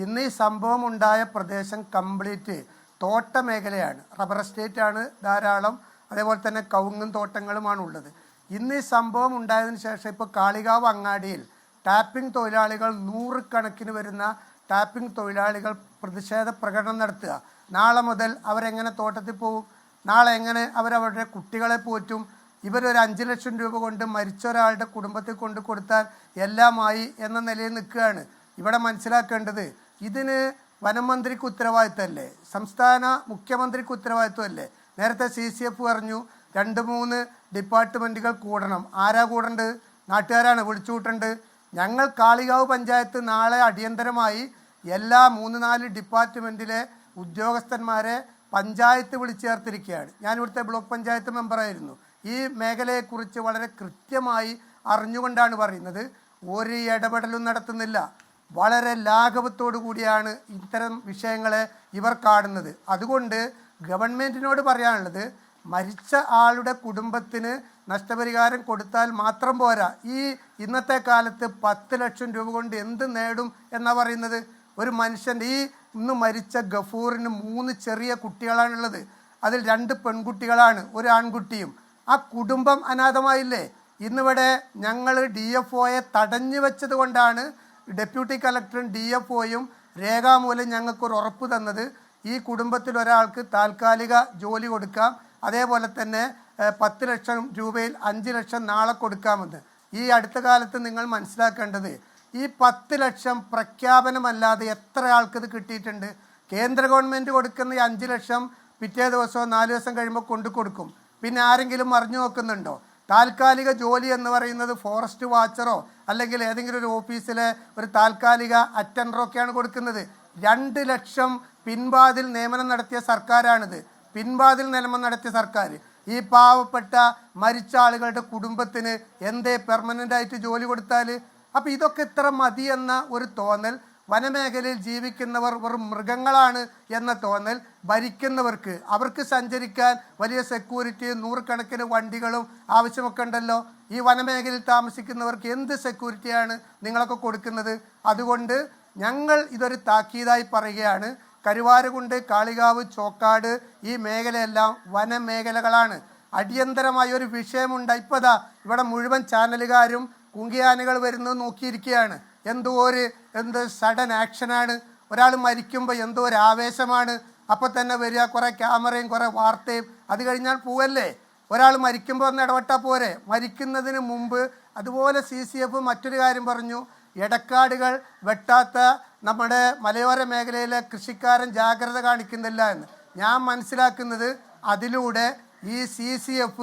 C: ഇന്ന് ഈ സംഭവം ഉണ്ടായ പ്രദേശം കംപ്ലീറ്റ് തോട്ട മേഖലയാണ്, റബ്ബർ എസ്റ്റേറ്റാണ് ധാരാളം, അതേപോലെ തന്നെ കവുങ്ങും തോട്ടങ്ങളുമാണ് ഉള്ളത്. ഇന്ന് ഈ സംഭവം ഉണ്ടായതിനു ശേഷം ഇപ്പോൾ കാളികാവ് അങ്ങാടിയിൽ ടാപ്പിംഗ് തൊഴിലാളികൾ 100 കണക്കിന് വരുന്ന ടാപ്പിംഗ് തൊഴിലാളികൾ പ്രതിഷേധ പ്രകടനം നടത്തുക. നാളെ മുതൽ അവരെങ്ങനെ തോട്ടത്തിൽ പോകും? നാളെ എങ്ങനെ അവരവരുടെ കുട്ടികളെ പോറ്റും? ഇവരൊരു 5 ലക്ഷം രൂപ കൊണ്ട് മരിച്ച ഒരാളുടെ കുടുംബത്തിൽ കൊണ്ട് കൊടുത്താൽ എല്ലാമായി എന്ന നിലയിൽ നിൽക്കുകയാണ്. ഇവിടെ മനസ്സിലാക്കേണ്ടത്, ഇതിന് വനം മന്ത്രിക്ക് ഉത്തരവാദിത്തമല്ലേ, സംസ്ഥാന മുഖ്യമന്ത്രിക്ക് ഉത്തരവാദിത്തമല്ലേ? നേരത്തെ CCF പറഞ്ഞു 2-3 ഡിപ്പാർട്ട്മെൻറ്റുകൾ കൂടണം. ആരാ കൂടേണ്ടത്? നാട്ടുകാരാണ് വിളിച്ചു കൂട്ടേണ്ടത്. ഞങ്ങൾ കാളികാവ് പഞ്ചായത്ത് നാളെ അടിയന്തരമായി എല്ലാ 3-4 ഡിപ്പാർട്ട്മെൻറ്റിലെ ഉദ്യോഗസ്ഥന്മാരെ പഞ്ചായത്ത് വിളിച്ചു ചേർത്തിരിക്കുകയാണ്. ഞാൻ ഇവിടുത്തെ ബ്ലോക്ക് പഞ്ചായത്ത് മെമ്പറായിരുന്നു. ഈ മേഖലയെക്കുറിച്ച് വളരെ കൃത്യമായി അറിഞ്ഞുകൊണ്ടാണ് പറയുന്നത്. ഒരു ഇടപെടലും നടത്തുന്നില്ല. വളരെ ലാഘവത്തോടു കൂടിയാണ് ഇത്തരം വിഷയങ്ങളെ ഇവർ കാണുന്നത്. അതുകൊണ്ട് ഗവൺമെൻറ്റിനോട് പറയാനുള്ളത്, മരിച്ച ആളുടെ കുടുംബത്തിന് നഷ്ടപരിഹാരം കൊടുത്താൽ മാത്രം പോരാ. ഈ ഇന്നത്തെ കാലത്ത് 10 ലക്ഷം രൂപ കൊണ്ട് എന്ത് നേടും എന്നാണ് പറയുന്നത്? ഒരു മനുഷ്യൻ്റെ ഈ ഇന്ന് മരിച്ച ഗഫൂറിന് 3 ചെറിയ കുട്ടികളാണുള്ളത്. അതിൽ 2 പെൺകുട്ടികളാണ്, ഒരു ആൺകുട്ടിയും. ആ കുടുംബം അനാഥമായില്ലേ? ഇന്നിവിടെ ഞങ്ങൾ DFOയെ തടഞ്ഞു വെച്ചത് കൊണ്ടാണ് ഡെപ്യൂട്ടി കളക്ടറും DFOയും രേഖാമൂലം ഞങ്ങൾക്കൊരു ഉറപ്പ് തന്നത് ഈ കുടുംബത്തിൽ ഒരാൾക്ക് താൽക്കാലിക ജോലി കൊടുക്കാം, അതേപോലെ തന്നെ 10 ലക്ഷം രൂപയിൽ 5 ലക്ഷം നാളെ കൊടുക്കാമെന്ന്. ഈ അടുത്ത കാലത്ത് നിങ്ങൾ മനസ്സിലാക്കേണ്ടത് ഈ 10 ലക്ഷം പ്രഖ്യാപനമല്ലാതെ എത്ര ആൾക്കത് കിട്ടിയിട്ടുണ്ട്? കേന്ദ്ര ഗവൺമെൻറ് കൊടുക്കുന്ന ഈ 5 ലക്ഷം പിറ്റേ ദിവസമോ 4 ദിവസം കഴിയുമ്പോൾ കൊടുക്കും. പിന്നെ ആരെങ്കിലും അറിഞ്ഞു നോക്കുന്നുണ്ടോ? താൽക്കാലിക ജോലി എന്ന് പറയുന്നത് ഫോറസ്റ്റ് വാച്ചറോ അല്ലെങ്കിൽ ഏതെങ്കിലും ഒരു ഓഫീസിലെ ഒരു താൽക്കാലിക അറ്റൻഡറോ ഒക്കെയാണ് കൊടുക്കുന്നത്. 2 ലക്ഷം പിൻവാതിൽ നിയമനം നടത്തിയ സർക്കാരാണിത്. പിൻവാതിൽ നിയമനം നടത്തിയ സർക്കാർ ഈ പാവപ്പെട്ട മരിച്ച ആളുകളുടെ കുടുംബത്തിന് എന്തേ പെർമനൻ്റ് ആയിട്ട് ജോലി കൊടുത്താൽ? അപ്പോൾ ഇതൊക്കെ ഇത്ര മതി എന്ന ഒരു തോന്നൽ, വനമേഖലയിൽ ജീവിക്കുന്നവർ വെറും മൃഗങ്ങളാണ് എന്ന തോന്നൽ ഭരിക്കുന്നവർക്ക്, അവർക്ക് സഞ്ചരിക്കാൻ വലിയ സെക്യൂരിറ്റി, 100 കണക്കിന് വണ്ടികളും ആവശ്യമൊക്കെ ഉണ്ടല്ലോ. ഈ വനമേഖലയിൽ താമസിക്കുന്നവർക്ക് എന്ത് സെക്യൂരിറ്റിയാണ് നിങ്ങളൊക്കെ കൊടുക്കുന്നത്? അതുകൊണ്ട് ഞങ്ങൾ ഇതൊരു താക്കീതായി പറയുകയാണ്. കരുവാരകുണ്ട്, കാളികാവ്, ചോക്കാട് ഈ മേഖലയെല്ലാം വനമേഖലകളാണ്. അടിയന്തരമായ ഒരു വിഷയമുണ്ട്. ഇപ്പോൾ ഇവിടെ മുഴുവൻ ചാനലുകാരും കുങ്കിയാനകൾ വരുന്നത് നോക്കിയിരിക്കുകയാണ്. എന്ത് സഡൻ ആക്ഷനാണ്. ഒരാൾ മരിക്കുമ്പോൾ എന്തോ ഒരു ആവേശമാണ്. അപ്പോൾ തന്നെ വരിക, കുറേ ക്യാമറയും കുറേ വാർത്തയും, അത് കഴിഞ്ഞാൽ പോവല്ലേ. ഒരാൾ മരിക്കുമ്പോൾ ഒന്ന് ഇടപെട്ടാൽ പോരെ. മരിക്കുന്നതിന് മുമ്പ് അതുപോലെ CCF മറ്റൊരു കാര്യം പറഞ്ഞു, ഇടക്കാടുകൾ വെട്ടാത്ത നമ്മുടെ മലയോര മേഖലയിലെ കൃഷിക്കാരൻ ജാഗ്രത കാണിക്കുന്നില്ല എന്ന്. ഞാൻ മനസ്സിലാക്കുന്നത് അതിലൂടെ ഈ CCF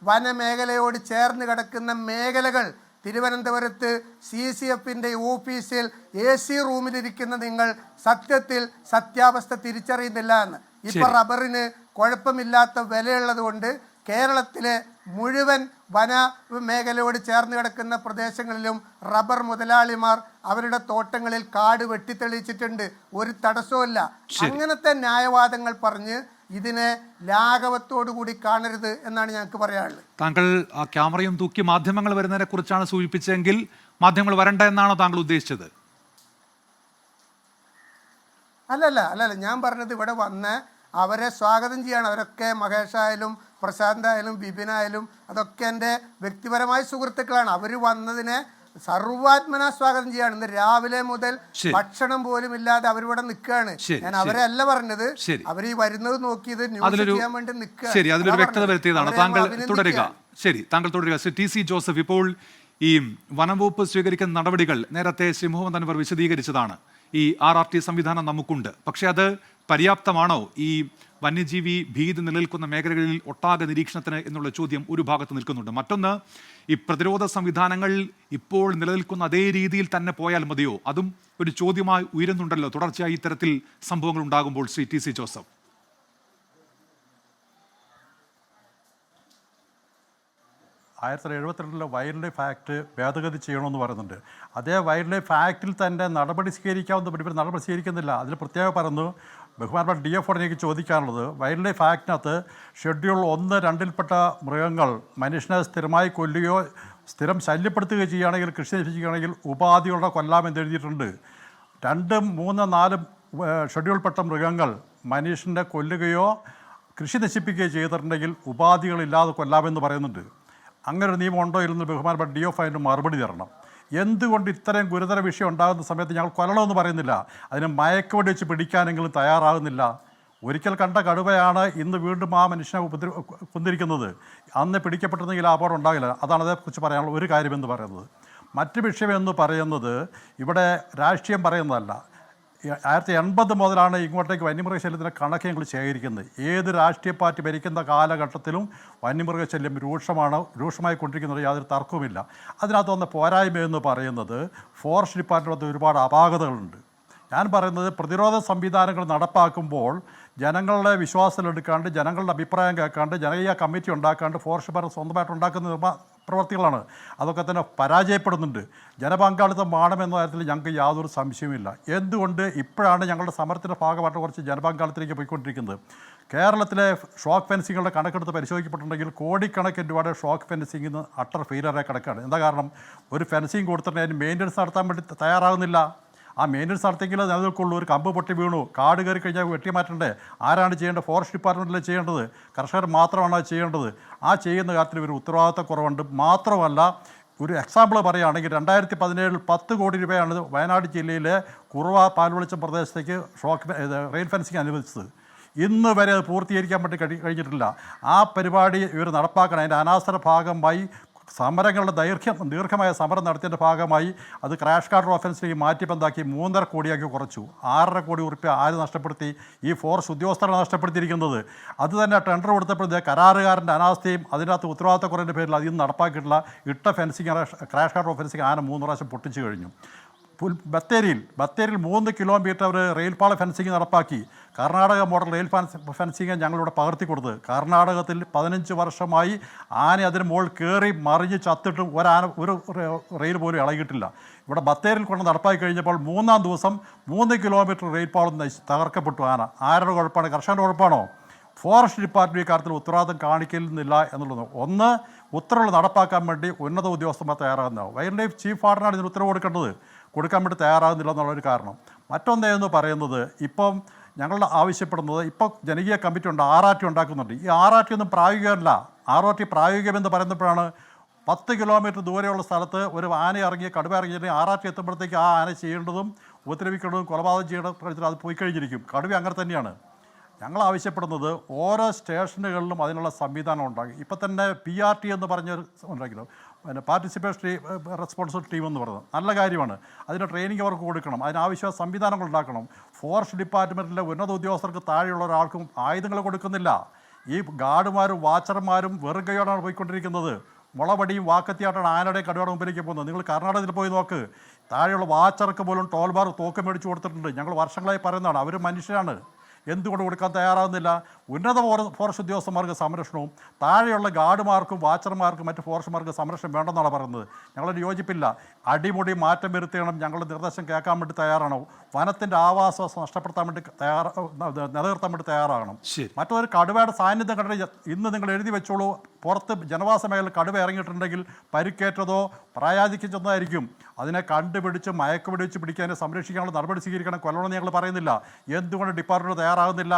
C: വനമേഖലയോട് ചേർന്ന് കിടക്കുന്ന മേഖലകൾ, തിരുവനന്തപുരത്ത് CCFൻ്റെ ഓഫീസിൽ AC റൂമിലിരിക്കുന്ന നിങ്ങൾ സത്യത്തിൽ സത്യാവസ്ഥ തിരിച്ചറിയുന്നില്ല എന്ന്. ഇപ്പൊ റബ്ബറിന് കുഴപ്പമില്ലാത്ത വിലയുള്ളത് കൊണ്ട് കേരളത്തിലെ മുഴുവൻ വന മേഖലയോട് ചേർന്ന് കിടക്കുന്ന പ്രദേശങ്ങളിലും റബ്ബർ മുതലാളിമാർ അവരുടെ തോട്ടങ്ങളിൽ കാട് വെട്ടിത്തെളിയിച്ചിട്ടുണ്ട്. ഒരു തടസ്സവുമില്ല. അങ്ങനത്തെ ന്യായവാദങ്ങൾ പറഞ്ഞ് ഇതിനെ ലാഘവത്തോടു കൂടി കാണരുത് എന്നാണ് ഞങ്ങൾക്ക് പറയാനുള്ളത്.
A: താങ്കൾ ക്യാമറയും തൂക്കി മാധ്യമങ്ങൾ വരുന്നതിനെ കുറിച്ചാണ് സൂചിപ്പിച്ചതെങ്കിൽ മാധ്യമങ്ങൾ വരണ്ട എന്നാണോ താങ്കൾ ഉദ്ദേശിച്ചത്?
C: അല്ലല്ല, ഞാൻ പറഞ്ഞത് ഇവിടെ വന്ന് അവരെ സ്വാഗതം ചെയ്യാണ്. അവരൊക്കെ മഹേഷായാലും പ്രശാന്തായാലും ബിപിനായാലും അതൊക്കെ എൻ്റെ വ്യക്തിപരമായ സുഹൃത്തുക്കളാണ്. അവർ വന്നതിനെ സർവാത്മന സ്വാഗതം ചെയ്യാണ്. ഇന്ന് രാവിലെ മുതൽ ഭക്ഷണം പോലും ഇല്ലാതെ അവരിവിടെ നിൽക്കുകയാണ്. ഞാൻ അവരെ അല്ല പറഞ്ഞത്, അവർ ഈ വരുന്നത് നോക്കിയത് ന്യൂസ് ചെയ്യാൻ വേണ്ടി നിൽക്കുക.
A: ശരി, അതിലൊരു വ്യക്തത വരുത്തിയതാണ്. താങ്കൾ തുടരുക. ശരി, താങ്കൾ തുടരുക. TC ജോസഫ്, ഇപ്പോൾ ഈ വനംവകുപ്പ് സ്വീകരിക്കുന്ന നടപടികൾ നേരത്തെ ശ്രീ മുഹമ്മദ് അൻവർ വിശദീകരിച്ചതാണ്. ഈ RRT സംവിധാനം നമുക്കുണ്ട്, പക്ഷെ അത് പര്യാപ്തമാണോ ഈ വന്യജീവി ഭീതി നിലനിൽക്കുന്ന മേഖലകളിൽ ഒട്ടാകെ നിരീക്ഷണത്തിന് എന്നുള്ള ചോദ്യം ഒരു ഭാഗത്ത് നിൽക്കുന്നുണ്ട്. മറ്റൊന്ന്, ഈ പ്രതിരോധ സംവിധാനങ്ങൾ ഇപ്പോൾ നിലനിൽക്കുന്ന അതേ രീതിയിൽ തന്നെ പോയാൽ മതിയോ? അതും ഒരു ചോദ്യമായി ഉയരുന്നുണ്ടല്ലോ തുടർച്ചയായി ഇത്തരത്തിൽ സംഭവങ്ങൾ ഉണ്ടാകുമ്പോൾ. Shri TC Joseph,
E: 1972 wild life act ഭേദഗതി ചെയ്യണമെന്ന് പറയുന്നുണ്ട്. അതേ വൈൽഡ് ലൈഫ് ആക്ടിൽ തന്നെ നടപടി സ്വീകരിക്കാവുന്ന നടപടി സ്വീകരിക്കുന്നില്ല. അതിൽ പ്രത്യേകം പറയുന്നു, ബഹുമാനപ്പെട്ട DFOയോട് എനിക്ക് ചോദിക്കാനുള്ളത്, വൈൽഡ് ലൈഫ് ആക്ടിനകത്ത് ഷെഡ്യൂൾ 1, 2ൽപ്പെട്ട മൃഗങ്ങൾ മനുഷ്യനെ സ്ഥിരമായി കൊല്ലുകയോ സ്ഥിരം ശല്യപ്പെടുത്തുകയോ ചെയ്യുകയാണെങ്കിൽ, കൃഷി നശിപ്പിക്കുകയാണെങ്കിൽ ഉപാധികളുടെ കൊല്ലാമെന്ന് എഴുതിയിട്ടുണ്ട്. 2, 3, 4 ഷെഡ്യൂൾപ്പെട്ട മൃഗങ്ങൾ മനുഷ്യനെ കൊല്ലുകയോ കൃഷി നശിപ്പിക്കുകയോ ചെയ്തിട്ടുണ്ടെങ്കിൽ ഉപാധികളില്ലാതെ കൊല്ലാമെന്ന് പറയുന്നുണ്ട്. അങ്ങനെ ഒരു നിയമം ഉണ്ടോ ഇല്ലെന്ന് ബഹുമാനപ്പെട്ട DFO അതിന് മറുപടി തരണം. എന്തുകൊണ്ട് ഇത്രയും ഗുരുതര വിഷയം ഉണ്ടാകുന്ന സമയത്ത് ഞങ്ങൾ കൊല്ലണമെന്ന് പറയുന്നില്ല, അതിന് മയക്കുവെടി വെച്ച് പിടിക്കാനെങ്കിലും തയ്യാറാകുന്നില്ല? ഒരിക്കൽ കണ്ട കടുവയാണ് ഇന്ന് വീണ്ടും ആ മനുഷ്യനെ കൊന്നിരിക്കുന്നത്. അന്ന് പിടിക്കപ്പെട്ടിരുന്നെങ്കിൽ ആ അപകടം ഉണ്ടാകില്ല. അതാണ് അതേക്കുറിച്ച് പറയാനുള്ള ഒരു കാര്യമെന്ന് പറയുന്നത്. മറ്റ് വിഷയമെന്ന് പറയുന്നത് ഇവിടെ രാഷ്ട്രീയം പറയുന്നതല്ല. 1980 മുതലാണ് ഇങ്ങോട്ടേക്ക് വന്യമൃഗശല്യത്തിൻ്റെ കണക്ക് ഞങ്ങൾ ശേഖരിക്കുന്നത്. ഏത് രാഷ്ട്രീയ പാർട്ടി ഭരിക്കുന്ന കാലഘട്ടത്തിലും വന്യമൃഗശല്യം രൂക്ഷമായി കൊണ്ടിരിക്കുന്നത് യാതൊരു തർക്കവുമില്ല. അതിനകത്ത് വന്ന പോരായ്മയെന്ന് പറയുന്നത് ഫോറസ്റ്റ് ഡിപ്പാർട്ട്മെൻറ്റ് ഒരുപാട് അപാകതകളുണ്ട്. ഞാൻ പറയുന്നത് പ്രതിരോധ സംവിധാനങ്ങൾ നടപ്പാക്കുമ്പോൾ ജനങ്ങളുടെ വിശ്വാസത്തിലെടുക്കാണ്ട്, ജനങ്ങളുടെ അഭിപ്രായം കേൾക്കാണ്ട്, ജനകീയ കമ്മിറ്റി ഉണ്ടാക്കാണ്ട് ഫോറസ്റ്റ് ഡിപ്പാർട്ട്മെൻറ്റ് സ്വന്തമായിട്ട് ഉണ്ടാക്കുന്ന പ്രവർത്തികളാണ്. അതൊക്കെ തന്നെ പരാജയപ്പെടുന്നുണ്ട്. ജനപങ്കാളിത്തം വേണമെന്ന കാര്യത്തിൽ ഞങ്ങൾക്ക് യാതൊരു സംശയവുമില്ല. എന്തുകൊണ്ട് ഇപ്പോഴാണ് ഞങ്ങളുടെ സമരത്തിൻ്റെ ഭാഗമായിട്ട് കുറച്ച് ജനപങ്കാളിത്തത്തിലേക്ക് പോയിക്കൊണ്ടിരിക്കുന്നത്. കേരളത്തിലെ ഷോക്ക് ഫെൻസിങ്ങുകളുടെ കണക്കെടുത്ത് പരിശോധിക്കപ്പെട്ടിട്ടുണ്ടെങ്കിൽ കോടിക്കണക്കിന് രൂപയുടെ ഷോക്ക് ഫെൻസിങ്ങിന് അട്ടർ ഫെയിലറായി കിടക്കുകയാണ്. എന്താ കാരണം? ഒരു ഫെൻസിങ് കൊടുത്തിട്ടുണ്ടെങ്കിൽ അതിന് മെയിൻ്റനൻസ് നടത്താൻ വേണ്ടി തയ്യാറാകുന്നില്ല. ആ മെയിൻ്റനൻസ് നടത്തിയെങ്കിലേ നിലനിൽക്കുള്ളൂ. ഒരു കമ്പ് പൊട്ടി വീണു, കാട് കയറി കഴിഞ്ഞാൽ വെട്ടി മാറ്റണ്ടേ? ആരാണ് ചെയ്യേണ്ടത്? ഫോറസ്റ്റ് ഡിപ്പാർട്ട്മെൻറ്റിലെ ചെയ്യേണ്ടത്. കർഷകർ മാത്രമാണ് അത് ചെയ്യേണ്ടത്. ആ ചെയ്യുന്ന കാര്യത്തിൽ ഒരു ഉത്തരവാദിത്തക്കുറവുണ്ട്. മാത്രമല്ല, ഒരു എക്സാമ്പിൾ പറയുകയാണെങ്കിൽ 2017 10 കോടി രൂപയാണ് വയനാട് ജില്ലയിലെ കുറുവ പാൽവെളിച്ചം പ്രദേശത്തേക്ക് റെയിൽ ഫെൻസിങ് അനുവദിച്ചത്. ഇന്ന് വരെ അത് പൂർത്തീകരിക്കാൻ വേണ്ടി കഴിഞ്ഞിട്ടില്ല. ആ പരിപാടി ഇവർ നടപ്പാക്കണം. അതിൻ്റെ അനാസ്ഥ ഭാഗമായി സമരങ്ങളുടെ ദീർഘമായ സമരം നടത്തിയതിൻ്റെ ഭാഗമായി അത് ക്രാഷ് കാർഡ് ഓഫൻസിലേക്ക് മാറ്റിപ്പന്താക്കി 3.5 കോടിയാക്കി കുറച്ചു. 6.5 കോടി ഉറുപ്പ്യ ആര് നഷ്ടപ്പെടുത്തി? ഈ ഫോറസ്റ്റ് ഉദ്യോഗസ്ഥരാണ് നഷ്ടപ്പെടുത്തിയിരിക്കുന്നത്. അത് തന്നെ ടെൻഡർ കൊടുത്തപ്പോഴത്തെ കരാറുകാരൻ്റെ അനാസ്ഥയും അതിനകത്ത് ഉത്തരവാദിത്തക്കുറവിൻ്റെ പേരിൽ അതിൽ നിന്ന് നടപ്പാക്കിയിട്ടുള്ള ഇട്ട ഫെൻസിങ് ക്രാഷ് കാർഡ് ഓഫൻസിങ് ആന 3 പ്രാവശ്യം പൊട്ടിച്ചു കഴിഞ്ഞു. ബത്തേരിയിൽ 3 കിലോമീറ്റർ അവർ റെയിൽപാള ഫെൻസിങ് നടപ്പാക്കി. കർണാടക മോഡൽ റെയിൽ ഫെൻസിങ് ഞങ്ങളിവിടെ പകർത്തി കൊടുത്തത്. കർണാടകത്തിൽ 15 വർഷമായി ആന അതിന് മുകളിൽ കയറി മറിഞ്ഞ് ചത്തിട്ടും ഒരു റെയിൽ പോലും ഇളകിയിട്ടില്ല. ഇവിടെ ബത്തേരിയിൽ കൊണ്ട് നടപ്പാക്കി കഴിഞ്ഞപ്പോൾ 3-ാം ദിവസം 3 കിലോമീറ്റർ റെയിൽ പാളം തകർക്കപ്പെട്ടു. ആരുടെ കുഴപ്പമാണ്? കർഷകൻ്റെ കുഴപ്പമാണോ? ഫോറസ്റ്റ് ഡിപ്പാർട്ട്മെൻറ്റ് ഇക്കാര്യത്തിൽ ഉത്തരവാദിത്തം കാണിക്കുന്നില്ല എന്നുള്ളത്. ഒന്ന്, ഉത്തരവുകൾ നടപ്പാക്കാൻ വേണ്ടി ഉന്നത ഉദ്യോഗസ്ഥന്മാർ തയ്യാറാകുന്നതാണ്. വൈൽഡ് ലൈഫ് ചീഫ് വാർഡനാണ് ഇതിന് ഉത്തരവ് കൊടുക്കാൻ വേണ്ടി തയ്യാറാകുന്നില്ല എന്നുള്ളൊരു കാരണം. മറ്റൊന്നേന്ന് പറയുന്നത്, ഇപ്പം ഞങ്ങളുടെ ആവശ്യപ്പെടുന്നത്, ഇപ്പോൾ ജനകീയ കമ്മിറ്റി ഉണ്ട്, RRT ഉണ്ടാക്കുന്നുണ്ട്. ഈ RRT ഒന്നും പ്രായോഗികമല്ല. RRT പ്രായോഗികമെന്ന് പറയുന്നപ്പോഴാണ് 10 കിലോമീറ്റർ ദൂരെയുള്ള സ്ഥലത്ത് ഒരു ആന ഇറങ്ങി കടുവ ഇറങ്ങിയിട്ടുണ്ടെങ്കിൽ RRT എത്തുമ്പോഴത്തേക്ക് ആ ആന ചെയ്യേണ്ടതും ഉപദ്രവിക്കേണ്ടതും കൊലപാതകം ചെയ്യേണ്ടത് അത് പോയി കഴിഞ്ഞിരിക്കും. കടുവ അങ്ങനെ തന്നെയാണ്. ഞങ്ങൾ ആവശ്യപ്പെടുന്നത് ഓരോ സ്റ്റേഷനുകളിലും അതിനുള്ള സംവിധാനം ഉണ്ടാകും. ഇപ്പം തന്നെ PRT എന്ന് പറഞ്ഞൊരു ഉണ്ടാക്കില്ലോ, പാർട്ടിസിപ്പേറ്ററി റെസ്പോൺസിബിൾ ടീം എന്ന് പറയുന്നത് നല്ല കാര്യമാണ്. അതിന് ട്രെയിനിങ് അവർക്ക് കൊടുക്കണം, അതിനാവശ്യമായ സംവിധാനങ്ങൾ ഉണ്ടാക്കണം. ഫോറസ്റ്റ് ഡിപ്പാർട്ട്മെൻറ്റിലെ ഉന്നത ഉദ്യോഗസ്ഥർക്ക് താഴെയുള്ള ഒരാൾക്കും ആയുധങ്ങൾ കൊടുക്കുന്നില്ല. ഈ ഗാർഡുമാരും വാച്ചർമാരും വെറും കൈയോടാണ് പോയിക്കൊണ്ടിരിക്കുന്നത്. മുളവടിയും വാക്കത്തിയായിട്ടാണ് ആനയുടെ കടുവയുടെ മുമ്പിലേക്ക് പോകുന്നത്. നിങ്ങൾ കർണാടകത്തിൽ പോയി നോക്ക്, താഴെയുള്ള വാച്ചർക്ക് പോലും ടോൾബാർ തോക്ക് മേടിച്ച് കൊടുത്തിട്ടുണ്ട്. ഞങ്ങൾ വർഷങ്ങളായി പറയുന്നതാണ്. അവർ മനുഷ്യരാണ്. എന്തുകൊണ്ട് കൊടുക്കാൻ തയ്യാറാകുന്നില്ല? ഉന്നത ഫോറസ്റ്റ് ഉദ്യോഗസ്ഥന്മാർക്ക് സംരക്ഷണവും താഴെയുള്ള ഗാർഡുമാർക്കും വാച്ചർമാർക്കും മറ്റ് ഫോറസ്റ്റുമാർക്ക് സംരക്ഷണം വേണ്ടെന്നാണ് പറയുന്നത്. ഞങ്ങളൊരു യോജിപ്പില്ല. അടിമുടി മാറ്റം വരുത്തണം. ഞങ്ങളുടെ നിർദ്ദേശം കേൾക്കാൻ വേണ്ടി തയ്യാറാണോ? വനത്തിൻ്റെ ആവാസവ്യവസ്ഥ നഷ്ടപ്പെടുത്താൻ വേണ്ടി നിലനിർത്താൻ വേണ്ടി തയ്യാറാകണം. മറ്റൊരു കടുവയുടെ സാന്നിധ്യം കണ്ടിട്ട് ഇന്ന് നിങ്ങൾ എഴുതി വെച്ചോളൂ, പുറത്ത് ജനവാസ മേഖലയിൽ കടുവ ഇറങ്ങിയിട്ടുണ്ടെങ്കിൽ പരിക്കേറ്റതോ പ്രായാധിക്യം അതിനെ കണ്ടുപിടിച്ച് മയക്കുപിടിച്ച് പിടിക്കാനും സംരക്ഷിക്കാനുള്ള നടപടി സ്വീകരിക്കണം. കൊല്ലണമെന്ന് ഞങ്ങൾ പറയുന്നില്ല. എന്തുകൊണ്ട് ഡിപ്പാർട്ട്മെൻറ്റ് തയ്യാറാകുന്നില്ല?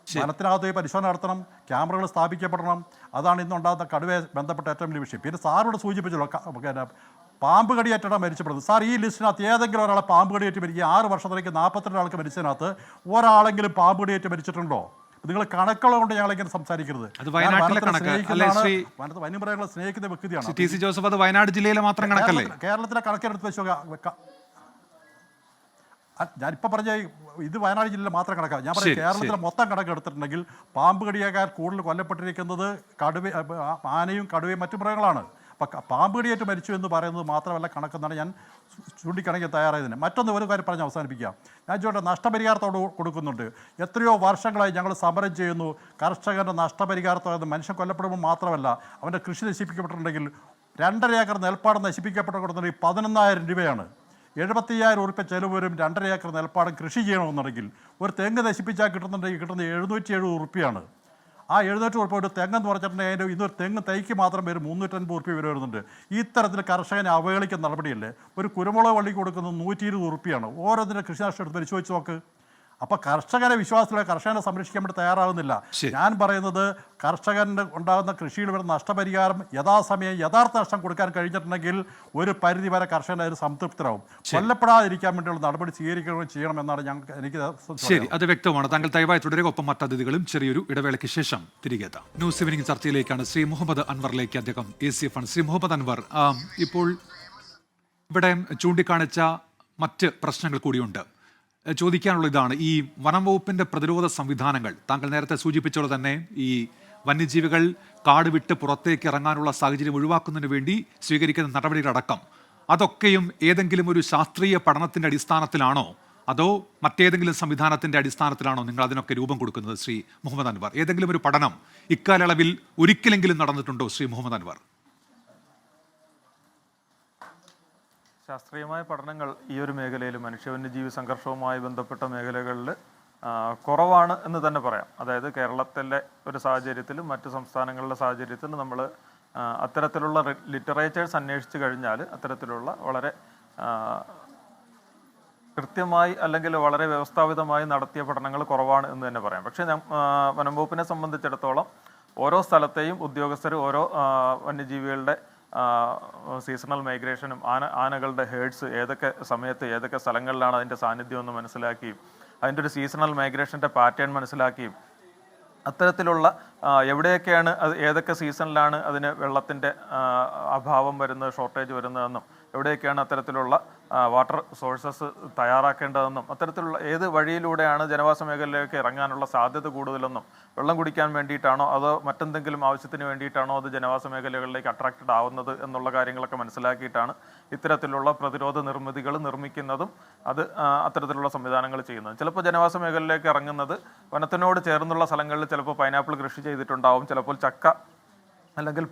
E: വനത്തിനകത്ത് പോയി പരിശോധന നടത്തണം, ക്യാമറകൾ സ്ഥാപിക്കപ്പെടണം. അതാണ് ഇന്നുണ്ടാകുന്ന കടുവയെ ബന്ധപ്പെട്ട ഏറ്റവും വലിയ വിഷയം. പിന്നെ സാറിനോട് സൂചിപ്പിച്ചല്ലോ, പാമ്പ് കടിയേറ്റാണ് മരിച്ചപ്പെടുന്നത്. സാർ, ഈ ലിസ്റ്റിനകത്ത് ഏതെങ്കിലും ഒരാളെ പാമ്പ് കടിയേറ്റ് മരിക്കുക 6 വർഷത്തിലേക്ക് 42 ആൾക്ക് മരിച്ചതിനകത്ത് ഒരാളെങ്കിലും പാമ്പ് കടിയേറ്റ് മരിച്ചിട്ടുണ്ടോ? നിങ്ങൾ കണക്കുകൾ കൊണ്ട് ഞങ്ങളിങ്ങനെ സംസാരിക്കരുത്. വന്യമൃഗങ്ങളെ സ്നേഹിക്കുന്ന വ്യക്തിയാണ്
A: TC ജോസഫ്. അത് വയനാട് ജില്ലയിലെ മാത്രം കണക്കല്ലേ?
E: കേരളത്തിലെ കണക്കെടുത്ത് വെച്ചോ. ഞാനിപ്പോൾ പറഞ്ഞ ഇത് വയനാട് ജില്ലയിൽ മാത്രം കണക്കാണ്. ഞാൻ പറയാം, കേരളത്തിലെ മൊത്തം കണക്കെടുത്തിട്ടുണ്ടെങ്കിൽ പാമ്പ് കടിയേക്കാൾ കൂടുതൽ കൊല്ലപ്പെട്ടിരിക്കുന്നത് ആനയും കടുവയും മറ്റു മൃഗങ്ങളാണ്. അപ്പം പാമ്പ് കടിയേറ്റ് മരിച്ചു എന്ന് പറയുന്നത് മാത്രമല്ല കണക്കെന്നാണ് ഞാൻ ചൂണ്ടിക്കാണിക്കാൻ തയ്യാറായതിന്. മറ്റൊന്ന് ഒരു കാര്യം പറഞ്ഞ് അവസാനിപ്പിക്കാം. ഞാൻ ചോദിച്ച നഷ്ടപരിഹാരത്തോട് കൊടുക്കുന്നുണ്ട്. എത്രയോ വർഷങ്ങളായി ഞങ്ങൾ സമരം ചെയ്യുന്നു. കർഷകൻ്റെ നഷ്ടപരിഹാരത്തോടെ മനുഷ്യൻ കൊല്ലപ്പെടുമ്പോൾ മാത്രമല്ല, അവൻ്റെ കൃഷി നശിപ്പിക്കപ്പെട്ടിട്ടുണ്ടെങ്കിൽ 2.5 ഏക്കർ നെൽപ്പാടം നശിപ്പിക്കപ്പെട്ടുണ്ടെങ്കിൽ 11,000 രൂപയാണ്. 75,000 ഉറുപ്പിക ചെലവ് വരും 2.5 ഏക്കർ നെൽപ്പാടം കൃഷി ചെയ്യണമെന്നുണ്ടെങ്കിൽ. ഒരു തെങ്ങ് നശിപ്പിച്ചാൽ കിട്ടുന്നത് 770 ഉറുപ്പിയാണ്. ആ 700 ഉറുപ്പിക ഒരു തെങ്ങെന്ന് പറഞ്ഞിട്ടുണ്ടെങ്കിൽ ഇന്നൊരു തെങ്ങ് തൈക്ക് മാത്രം വരും 350 ഉറുപ്പിക വരെ വരുന്നുണ്ട്. ഈ തരത്തിൽ കർഷകനെ അവഹേളിക്കുന്ന നടപടിയല്ലേ? ഒരു കുരുമുളക് വള്ളി കൊടുക്കുന്നത് 120 ഉറുപ്പിയാണ്. ഓരോന്നിൻ്റെ കൃഷി നഷ്ടം എടുത്ത് പരിശോധിച്ച് നോക്ക്. അപ്പോൾ കർഷകരെ വിശ്വാസത്തിലെ കർഷകനെ സംരക്ഷിക്കാൻ വേണ്ടി തയ്യാറാകുന്നില്ല. ഞാൻ പറയുന്നത്, കർഷകന് ഉണ്ടാകുന്ന കൃഷിയിൽ വരുന്ന നഷ്ടപരിഹാരം യഥാസമയം യഥാർത്ഥ നഷ്ടം കൊടുക്കാൻ കഴിഞ്ഞിട്ടുണ്ടെങ്കിൽ ഒരു പരിധി വരെ കർഷകൻ അതിന് സംതൃപ്തരാകും. കൊല്ലപ്പെടാതിരിക്കാൻ വേണ്ടിയുള്ള നടപടി സ്വീകരിക്കുകയും ചെയ്യണമെന്നാണ് എനിക്ക്.
A: ശരി, അത് വ്യക്തമാണ്. താങ്കൾ ദയവായി തുടരുക. ഒപ്പം മറ്റതിഥികളും ചെറിയൊരു ഇടവേളയ്ക്ക് ശേഷം തിരികെ എത്താം. ന്യൂസ് ഈവനിംഗ് ചർച്ചയിലേക്കാണ്. ശ്രീ മുഹമ്മദ് അൻവറിലേക്ക് അദ്ദേഹം ACF ആണ്. ശ്രീ മുഹമ്മദ് അൻവർ, ഇപ്പോൾ ഇവിടെ ചൂണ്ടിക്കാണിച്ച മറ്റ് പ്രശ്നങ്ങൾ കൂടിയുണ്ട്. ചോദിക്കാനുള്ള ഇതാണ്, ഈ വനം വകുപ്പിൻ്റെ പ്രതിരോധ സംവിധാനങ്ങൾ, താങ്കൾ നേരത്തെ സൂചിപ്പിച്ചതുപോലെ തന്നെ ഈ വന്യജീവികൾ കാട് വിട്ട് പുറത്തേക്ക് ഇറങ്ങാനുള്ള സാഹചര്യം ഒഴിവാക്കുന്നതിന് വേണ്ടി സ്വീകരിക്കുന്ന നടപടികളടക്കം, അതൊക്കെയും ഏതെങ്കിലും ഒരു ശാസ്ത്രീയ പഠനത്തിൻ്റെ അടിസ്ഥാനത്തിലാണോ അതോ മറ്റേതെങ്കിലും സംവിധാനത്തിൻ്റെ അടിസ്ഥാനത്തിലാണോ നിങ്ങൾ അതിനൊക്കെ രൂപം കൊടുക്കുന്നത്? ശ്രീ മുഹമ്മദ് അൻവർ, ഏതെങ്കിലും ഒരു പഠനം ഇക്കാലയളവിൽ ഒരിക്കലെങ്കിലും നടന്നിട്ടുണ്ടോ ശ്രീ മുഹമ്മദ് അൻവർ?
D: ശാസ്ത്രീയമായ പഠനങ്ങൾ ഈ ഒരു മേഖലയിൽ, മനുഷ്യ-വന്യജീവി സംഘർഷവുമായി ബന്ധപ്പെട്ട മേഖലകളിൽ കുറവാണ് എന്ന് തന്നെ പറയാം. അതായത് കേരളത്തിലെ ഒരു സാഹചര്യത്തിലും മറ്റ് സംസ്ഥാനങ്ങളിലെ സാഹചര്യത്തിലും നമ്മൾ അത്തരത്തിലുള്ള ലിറ്ററേച്ചേഴ്സ് അന്വേഷിച്ച് കഴിഞ്ഞാൽ അത്തരത്തിലുള്ള വളരെ കൃത്യമായി അല്ലെങ്കിൽ വളരെ വ്യവസ്ഥാപിതമായി നടത്തിയ പഠനങ്ങൾ കുറവാണ് എന്ന് തന്നെ പറയാം. പക്ഷേ വനം വകുപ്പിനെ സംബന്ധിച്ചിടത്തോളം ഓരോ സ്ഥലത്തെയും ഉദ്യോഗസ്ഥർ ഓരോ വന്യജീവികളുടെ സീസണൽ മൈഗ്രേഷനും ആനകളുടെ ഹേഡ്സ് ഏതൊക്കെ സമയത്ത് ഏതൊക്കെ സ്ഥലങ്ങളിലാണ് അതിൻ്റെ സാന്നിധ്യം എന്ന് മനസ്സിലാക്കിയും അതിൻ്റെ ഒരു സീസണൽ മൈഗ്രേഷൻ്റെ പാറ്റേൺ മനസ്സിലാക്കിയും അത്തരത്തിലുള്ള എവിടെയൊക്കെയാണ് അത് ഏതൊക്കെ സീസണിലാണ് അതിന് വെള്ളത്തിൻ്റെ അഭാവം വരുന്നത്, ഷോർട്ടേജ് വരുന്നതെന്നും എവിടെയൊക്കെയാണ് അത്തരത്തിലുള്ള വാട്ടർ സോഴ്സസ് തയ്യാറാക്കേണ്ടതെന്നും അത്തരത്തിലുള്ള ഏത് വഴിയിലൂടെയാണ് ജനവാസ മേഖലയിലേക്ക് ഇറങ്ങാനുള്ള സാധ്യത കൂടുതലെന്നും വെള്ളം കുടിക്കാൻ വേണ്ടിയിട്ടാണോ അതോ മറ്റെന്തെങ്കിലും ആവശ്യത്തിന് വേണ്ടിയിട്ടാണോ അത് ജനവാസ മേഖലകളിലേക്ക് അട്രാക്റ്റഡ് ആവുന്നത് എന്നുള്ള കാര്യങ്ങളൊക്കെ മനസ്സിലാക്കിയിട്ടാണ് ഇത്തരത്തിലുള്ള പ്രതിരോധ നിർമ്മിതികൾ നിർമ്മിക്കുന്നതും അത് അത്തരത്തിലുള്ള സംവിധാനങ്ങൾ ചെയ്യുന്നത്. ചിലപ്പോൾ ജനവാസ മേഖലയിലേക്ക് ഇറങ്ങുന്നത് വനത്തിനോട് ചേർന്നുള്ള സ്ഥലങ്ങളിൽ ചിലപ്പോൾ പൈനാപ്പിൾ കൃഷി ചെയ്തിട്ടുണ്ടാവും, ചിലപ്പോൾ ചക്ക അല്ലെങ്കിൽ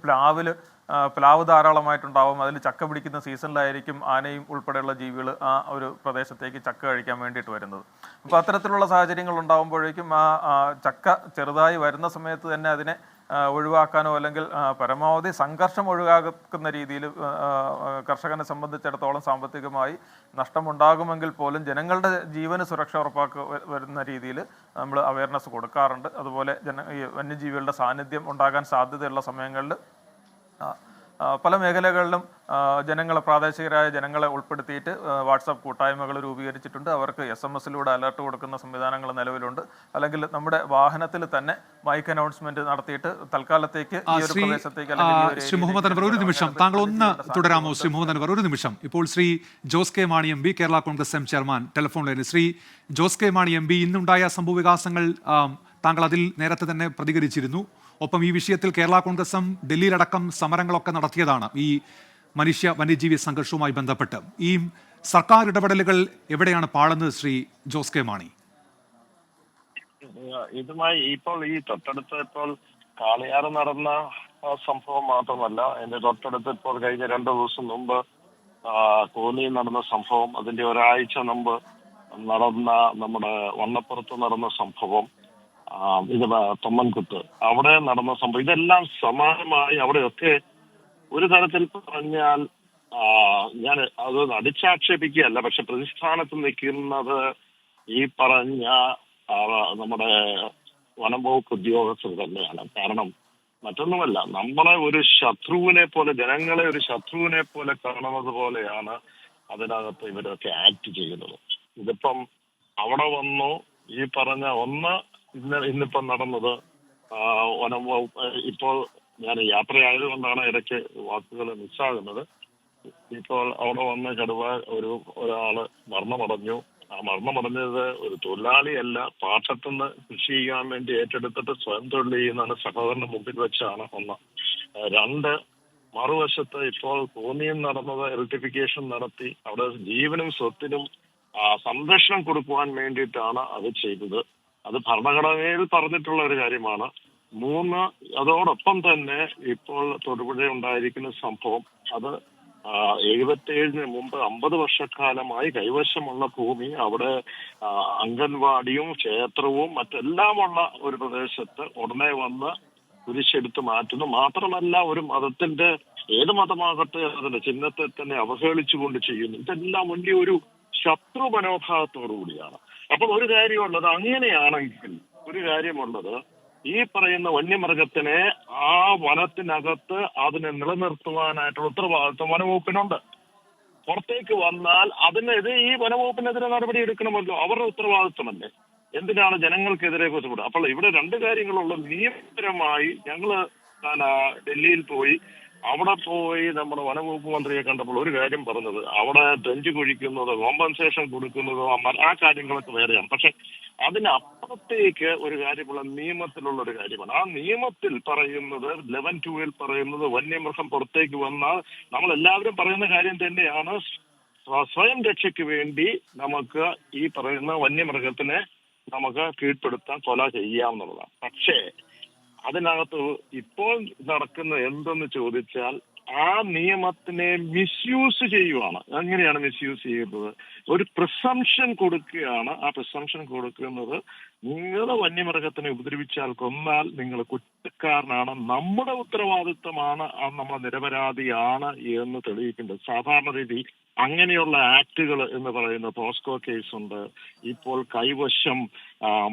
D: പ്ലാവ് ധാരാളമായിട്ടുണ്ടാവും. അതിൽ ചക്ക പിടിക്കുന്ന സീസണിലായിരിക്കും ആനയും ഉൾപ്പെടെയുള്ള ജീവികൾ ആ ഒരു പ്രദേശത്തേക്ക് ചക്ക കഴിക്കാൻ വേണ്ടിയിട്ട് വരുന്നത്. അപ്പോൾ അത്തരത്തിലുള്ള സാഹചര്യങ്ങൾ ഉണ്ടാകുമ്പോഴേക്കും ആ ചക്ക ചെറുതായി വരുന്ന സമയത്ത് തന്നെ അതിനെ ഒഴിവാക്കാനോ അല്ലെങ്കിൽ പരമാവധി സംഘർഷം ഒഴിവാക്കുന്ന രീതിയിൽ കർഷകനെ സംബന്ധിച്ചിടത്തോളം സാമ്പത്തികമായി നഷ്ടമുണ്ടാകുമെങ്കിൽ പോലും ജനങ്ങളുടെ ജീവന് സുരക്ഷ വരുന്ന രീതിയിൽ നമ്മൾ അവയർനെസ് കൊടുക്കാറുണ്ട്. അതുപോലെ ഈ വന്യജീവികളുടെ സാന്നിധ്യം ഉണ്ടാകാൻ സാധ്യതയുള്ള സമയങ്ങളിൽ പല മേഖലകളിലും പ്രാദേശികരായ ജനങ്ങളെ ഉൾപ്പെടുത്തിയിട്ട് വാട്സാപ്പ് കൂട്ടായ്മകൾ രൂപീകരിച്ചിട്ടുണ്ട്. അവർക്ക് SMS-ലൂടെ അലർട്ട് കൊടുക്കുന്ന സംവിധാനങ്ങൾ നിലവിലുണ്ട്. അല്ലെങ്കിൽ നമ്മുടെ വാഹനത്തിൽ തന്നെ മൈക്ക് അനൗൺസ്മെന്റ് നടത്തിയിട്ട് തൽക്കാലത്തേക്ക് ഈ ഒരു പ്രദേശത്തേക്ക്
A: ശ്രീ മുഹമ്മദ് അൻവർ ഒരു നിമിഷം താങ്കൾ ഒന്ന് തുടരാമോ? ശ്രീ മുഹമ്മദ് അൻവർ ഒരു നിമിഷം. ഇപ്പോൾ Shri Jose K Mani MP, Kerala Congress M chairman telephone ലൈനിൽ. ശ്രീ ജോസ് കെ മാണി MP, ഇന്നുണ്ടായ സംഭവവികാസങ്ങൾ താങ്കൾ അതിൽ നേരത്തെ തന്നെ പ്രതികരിച്ചിരുന്നു. ഒപ്പം ഈ വിഷയത്തിൽ കേരള കോൺഗ്രസും ഡൽഹിയിലടക്കം സമരങ്ങളൊക്കെ നടത്തിയതാണ് ഈ വന്യജീവി സംഘർഷവുമായി ബന്ധപ്പെട്ട്. ഈ സർക്കാർ ഇടപെടലുകൾ എവിടെയാണ് പാളുന്നത് ശ്രീ ജോസ് കെ മാണി?
G: ഇതുമായി ഇപ്പോൾ ഈ തൊട്ടടുത്ത് ഇപ്പോൾ കാളിയാറ് നടന്ന സംഭവം മാത്രമല്ല, അതിന്റെ തൊട്ടടുത്ത് ഇപ്പോൾ കഴിഞ്ഞ 2 ദിവസം മുമ്പ് കോന്നിയിൽ നടന്ന സംഭവം, അതിന്റെ ഒരാഴ്ച മുമ്പ് നടന്ന നമ്മുടെ വണ്ണപ്പുറത്ത് നടന്ന സംഭവം, ഇത് തൊമ്മൻകുത്ത് അവിടെ നടന്ന സംഭവം, ഇതെല്ലാം സമാനമായി അവിടെയൊക്കെ ഒരു തരത്തിൽ പറഞ്ഞാൽ ഞാൻ അത് അടിച്ചാക്ഷേപിക്കുകയല്ല, പക്ഷെ പ്രതിസ്ഥാനത്ത് നിൽക്കുന്നത് ഈ പറഞ്ഞ നമ്മുടെ വനം വകുപ്പ് ഉദ്യോഗസ്ഥർ തന്നെയാണ്. കാരണം മറ്റൊന്നുമല്ല, നമ്മളെ ഒരു ശത്രുവിനെ പോലെ, ജനങ്ങളെ ഒരു ശത്രുവിനെ പോലെ കാണുന്നത് പോലെയാണ് അതിനകത്ത് ഇവരൊക്കെ ആക്ട് ചെയ്യുന്നത്. ഇതിപ്പം അവിടെ വന്നു ഈ പറഞ്ഞ ഇന്നിപ്പം നടന്നത് വനം വകുപ്പ്, ഇപ്പോൾ ഞാൻ യാത്രയായതുകൊണ്ടാണ് ഇടയ്ക്ക് വാക്കുകൾ മിസ്സാകുന്നത്. ഇപ്പോൾ അവിടെ വന്ന് ഒരാള് മരണമടഞ്ഞു. ആ മരണമടഞ്ഞത് ഒരു തൊഴിലാളിയല്ല, പാട്ടത്തുനിന്ന് കൃഷി ചെയ്യാൻ വേണ്ടി ഏറ്റെടുത്തിട്ട് സ്വയം തൊഴിൽ ചെയ്യുന്നതാണ്. സഹോദരന്റെ മുമ്പിൽ വെച്ചാണ് 1. 2, മറുവശത്ത് ഇപ്പോൾ കോന്നിയിൽ നടന്നത് ഇലക്ട്രിഫിക്കേഷൻ നടത്തി അവിടെ ജീവനും സ്വത്തിനും സംരക്ഷണം കൊടുക്കുവാൻ വേണ്ടിയിട്ടാണ് അത് ചെയ്തത്. അത് ഭരണഘടനയിൽ പറഞ്ഞിട്ടുള്ള ഒരു കാര്യമാണ്. 3, അതോടൊപ്പം തന്നെ ഇപ്പോൾ തൊടുപുഴ ഉണ്ടായിരിക്കുന്ന സംഭവം, അത് 77-ന് മുമ്പ് 50 വർഷക്കാലമായി കൈവശമുള്ള ഭൂമി, അവിടെ അംഗൻവാടിയും ക്ഷേത്രവും മറ്റെല്ലാമുള്ള ഒരു പ്രദേശത്ത് ഉടനെ വന്ന് കുരിശെടുത്ത് മാറ്റുന്നു. മാത്രമല്ല ഒരു മതത്തിന്റെ, ഏത് മതമാകട്ടെ, അതിന്റെ ചിഹ്നത്തെ തന്നെ അവഹേളിച്ചുകൊണ്ട് ചെയ്യുന്നു. ഇതെല്ലാം വലിയൊരു ശത്രു മനോഭാവത്തോടു കൂടിയാണ്. അപ്പോൾ ഒരു കാര്യമുള്ളത്, അങ്ങനെയാണെങ്കിൽ ഒരു കാര്യമുള്ളത്, ഈ പറയുന്ന വന്യമൃഗത്തിനെ ആ വനത്തിനകത്ത് അതിനെ നിലനിർത്തുവാനായിട്ടുള്ള ഉത്തരവാദിത്വം വനവകുപ്പിനുണ്ട്. പുറത്തേക്ക് വന്നാൽ ഈ വനവകുപ്പിനെതിരെ നടപടി എടുക്കണമല്ലോ, അവരുടെ ഉത്തരവാദിത്വമല്ലേ. എന്തിനാണ് ജനങ്ങൾക്കെതിരെ കുറ്റപ്പെടുക? അപ്പോൾ ഇവിടെ 2 കാര്യങ്ങളുള്ള. നിയമപരമായി ഞങ്ങള് ഡൽഹിയിൽ പോയി, അവിടെ പോയി നമ്മുടെ വനവകുപ്പ് മന്ത്രിയെ കണ്ടപ്പോൾ ഒരു കാര്യം പറഞ്ഞത്, അവിടെ ട്രെഞ്ച് കുഴിക്കുന്നതോ കോമ്പൻസേഷൻ കൊടുക്കുന്നതോ ആ കാര്യങ്ങളൊക്കെ വേറെയാണ്. പക്ഷെ അതിനപ്പുറത്തേക്ക് ഒരു കാര്യമുള്ള നിയമത്തിലുള്ള ഒരു കാര്യമാണ്. ആ നിയമത്തിൽ പറയുന്നത് 11(2) പറയുന്നത് വന്യമൃഗം പുറത്തേക്ക് വന്നാൽ നമ്മളെല്ലാവരും പറയുന്ന കാര്യം തന്നെയാണ്, സ്വയം രക്ഷയ്ക്ക് വേണ്ടി നമുക്ക് ഈ പറയുന്ന വന്യമൃഗത്തിനെ നമുക്ക് കീഴ്പ്പെടുത്താൻ കൊല ചെയ്യാവുന്നതാണ്. പക്ഷേ അതിനകത്ത് ഇപ്പോൾ നടക്കുന്ന എന്തെന്ന് ചോദിച്ചാൽ ആ നിയമത്തിനെ മിസ്യൂസ് ചെയ്യുവാണ്. എങ്ങനെയാണ് മിസ്യൂസ് ചെയ്യുന്നത്? ഒരു പ്രിസംഷൻ കൊടുക്കുകയാണ്. ആ പ്രിസംഷൻ കൊടുക്കുന്നത് നിങ്ങൾ വന്യമൃഗത്തിനെ ഉപദ്രവിച്ചാൽ കൊന്നാൽ നിങ്ങൾ കുറ്റക്കാരനാണ്, നമ്മുടെ ഉത്തരവാദിത്വമാണ്, നമ്മൾ നിരപരാധിയാണ് എന്ന് തെളിയിക്കേണ്ടത്. സാധാരണ രീതി അങ്ങനെയുള്ള ആക്ടുകൾ എന്ന് പറയുന്ന പോസ്കോ കേസുണ്ട്. ഇപ്പോൾ കൈവശം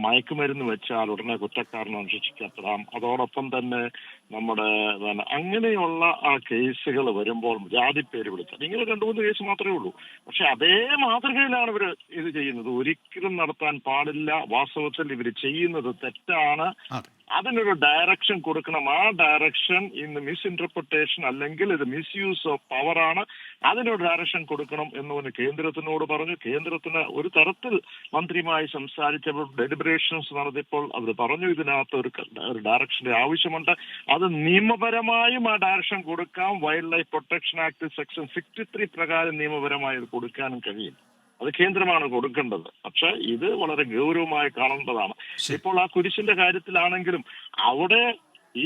G: മയക്കുമരുന്ന് വെച്ചാൽ ഉടനെ കുറ്റക്കാരനാണ് ശിക്ഷിക്കപ്പെടാം. അതോടൊപ്പം തന്നെ നമ്മുടെ അങ്ങനെയുള്ള കേസുകൾ വരുമ്പോൾ ജാതിപ്പേര് വിളിച്ചാൽ ഇങ്ങനെ 2-3 കേസ് മാത്രമേ ഉള്ളൂ. പക്ഷെ അതേ മാതൃകയിലാണ് ഇവർ ഇത് ചെയ്യുന്നത്. ഒരിക്കലും നടത്താൻ പാടില്ല. വാസ്തവത്തിൽ ഇവർ ചെയ്യുന്നത് തെറ്റാണ്. അതിനൊരു ഡയറക്ഷൻ കൊടുക്കണം. ആ ഡയറക്ഷൻ ഇന്ന് മിസ്ഇന്റർപ്രിട്ടേഷൻ അല്ലെങ്കിൽ ഇത് മിസ്യൂസ് ഓഫ് പവറാണ്. അതിനൊരു ഡയറക്ഷൻ കൊടുക്കണം എന്ന് കേന്ദ്രത്തിനോട് പറഞ്ഞു. കേന്ദ്രത്തിന് ഒരു തരത്തിൽ മന്ത്രിയുമായി സംസാരിച്ചപ്പോൾ ഡെലിബറേഷൻസ് നടത്തിയപ്പോൾ അവർ പറഞ്ഞു ഇതിനകത്ത് ഒരു ഡയറക്ഷന്റെ ആവശ്യമുണ്ട്. അത് നിയമപരമായും ആ ഡയറക്ഷൻ കൊടുക്കാം. Wild life protection act section 63 പ്രകാരം നിയമപരമായി അത് കൊടുക്കാനും കഴിയും. അത് കേന്ദ്രമാണ് കൊടുക്കേണ്ടത്. പക്ഷെ ഇത് വളരെ ഗൗരവമായി കാണേണ്ടതാണ്. ഇപ്പോൾ ആ കുരിശിന്റെ കാര്യത്തിലാണെങ്കിലും അവിടെ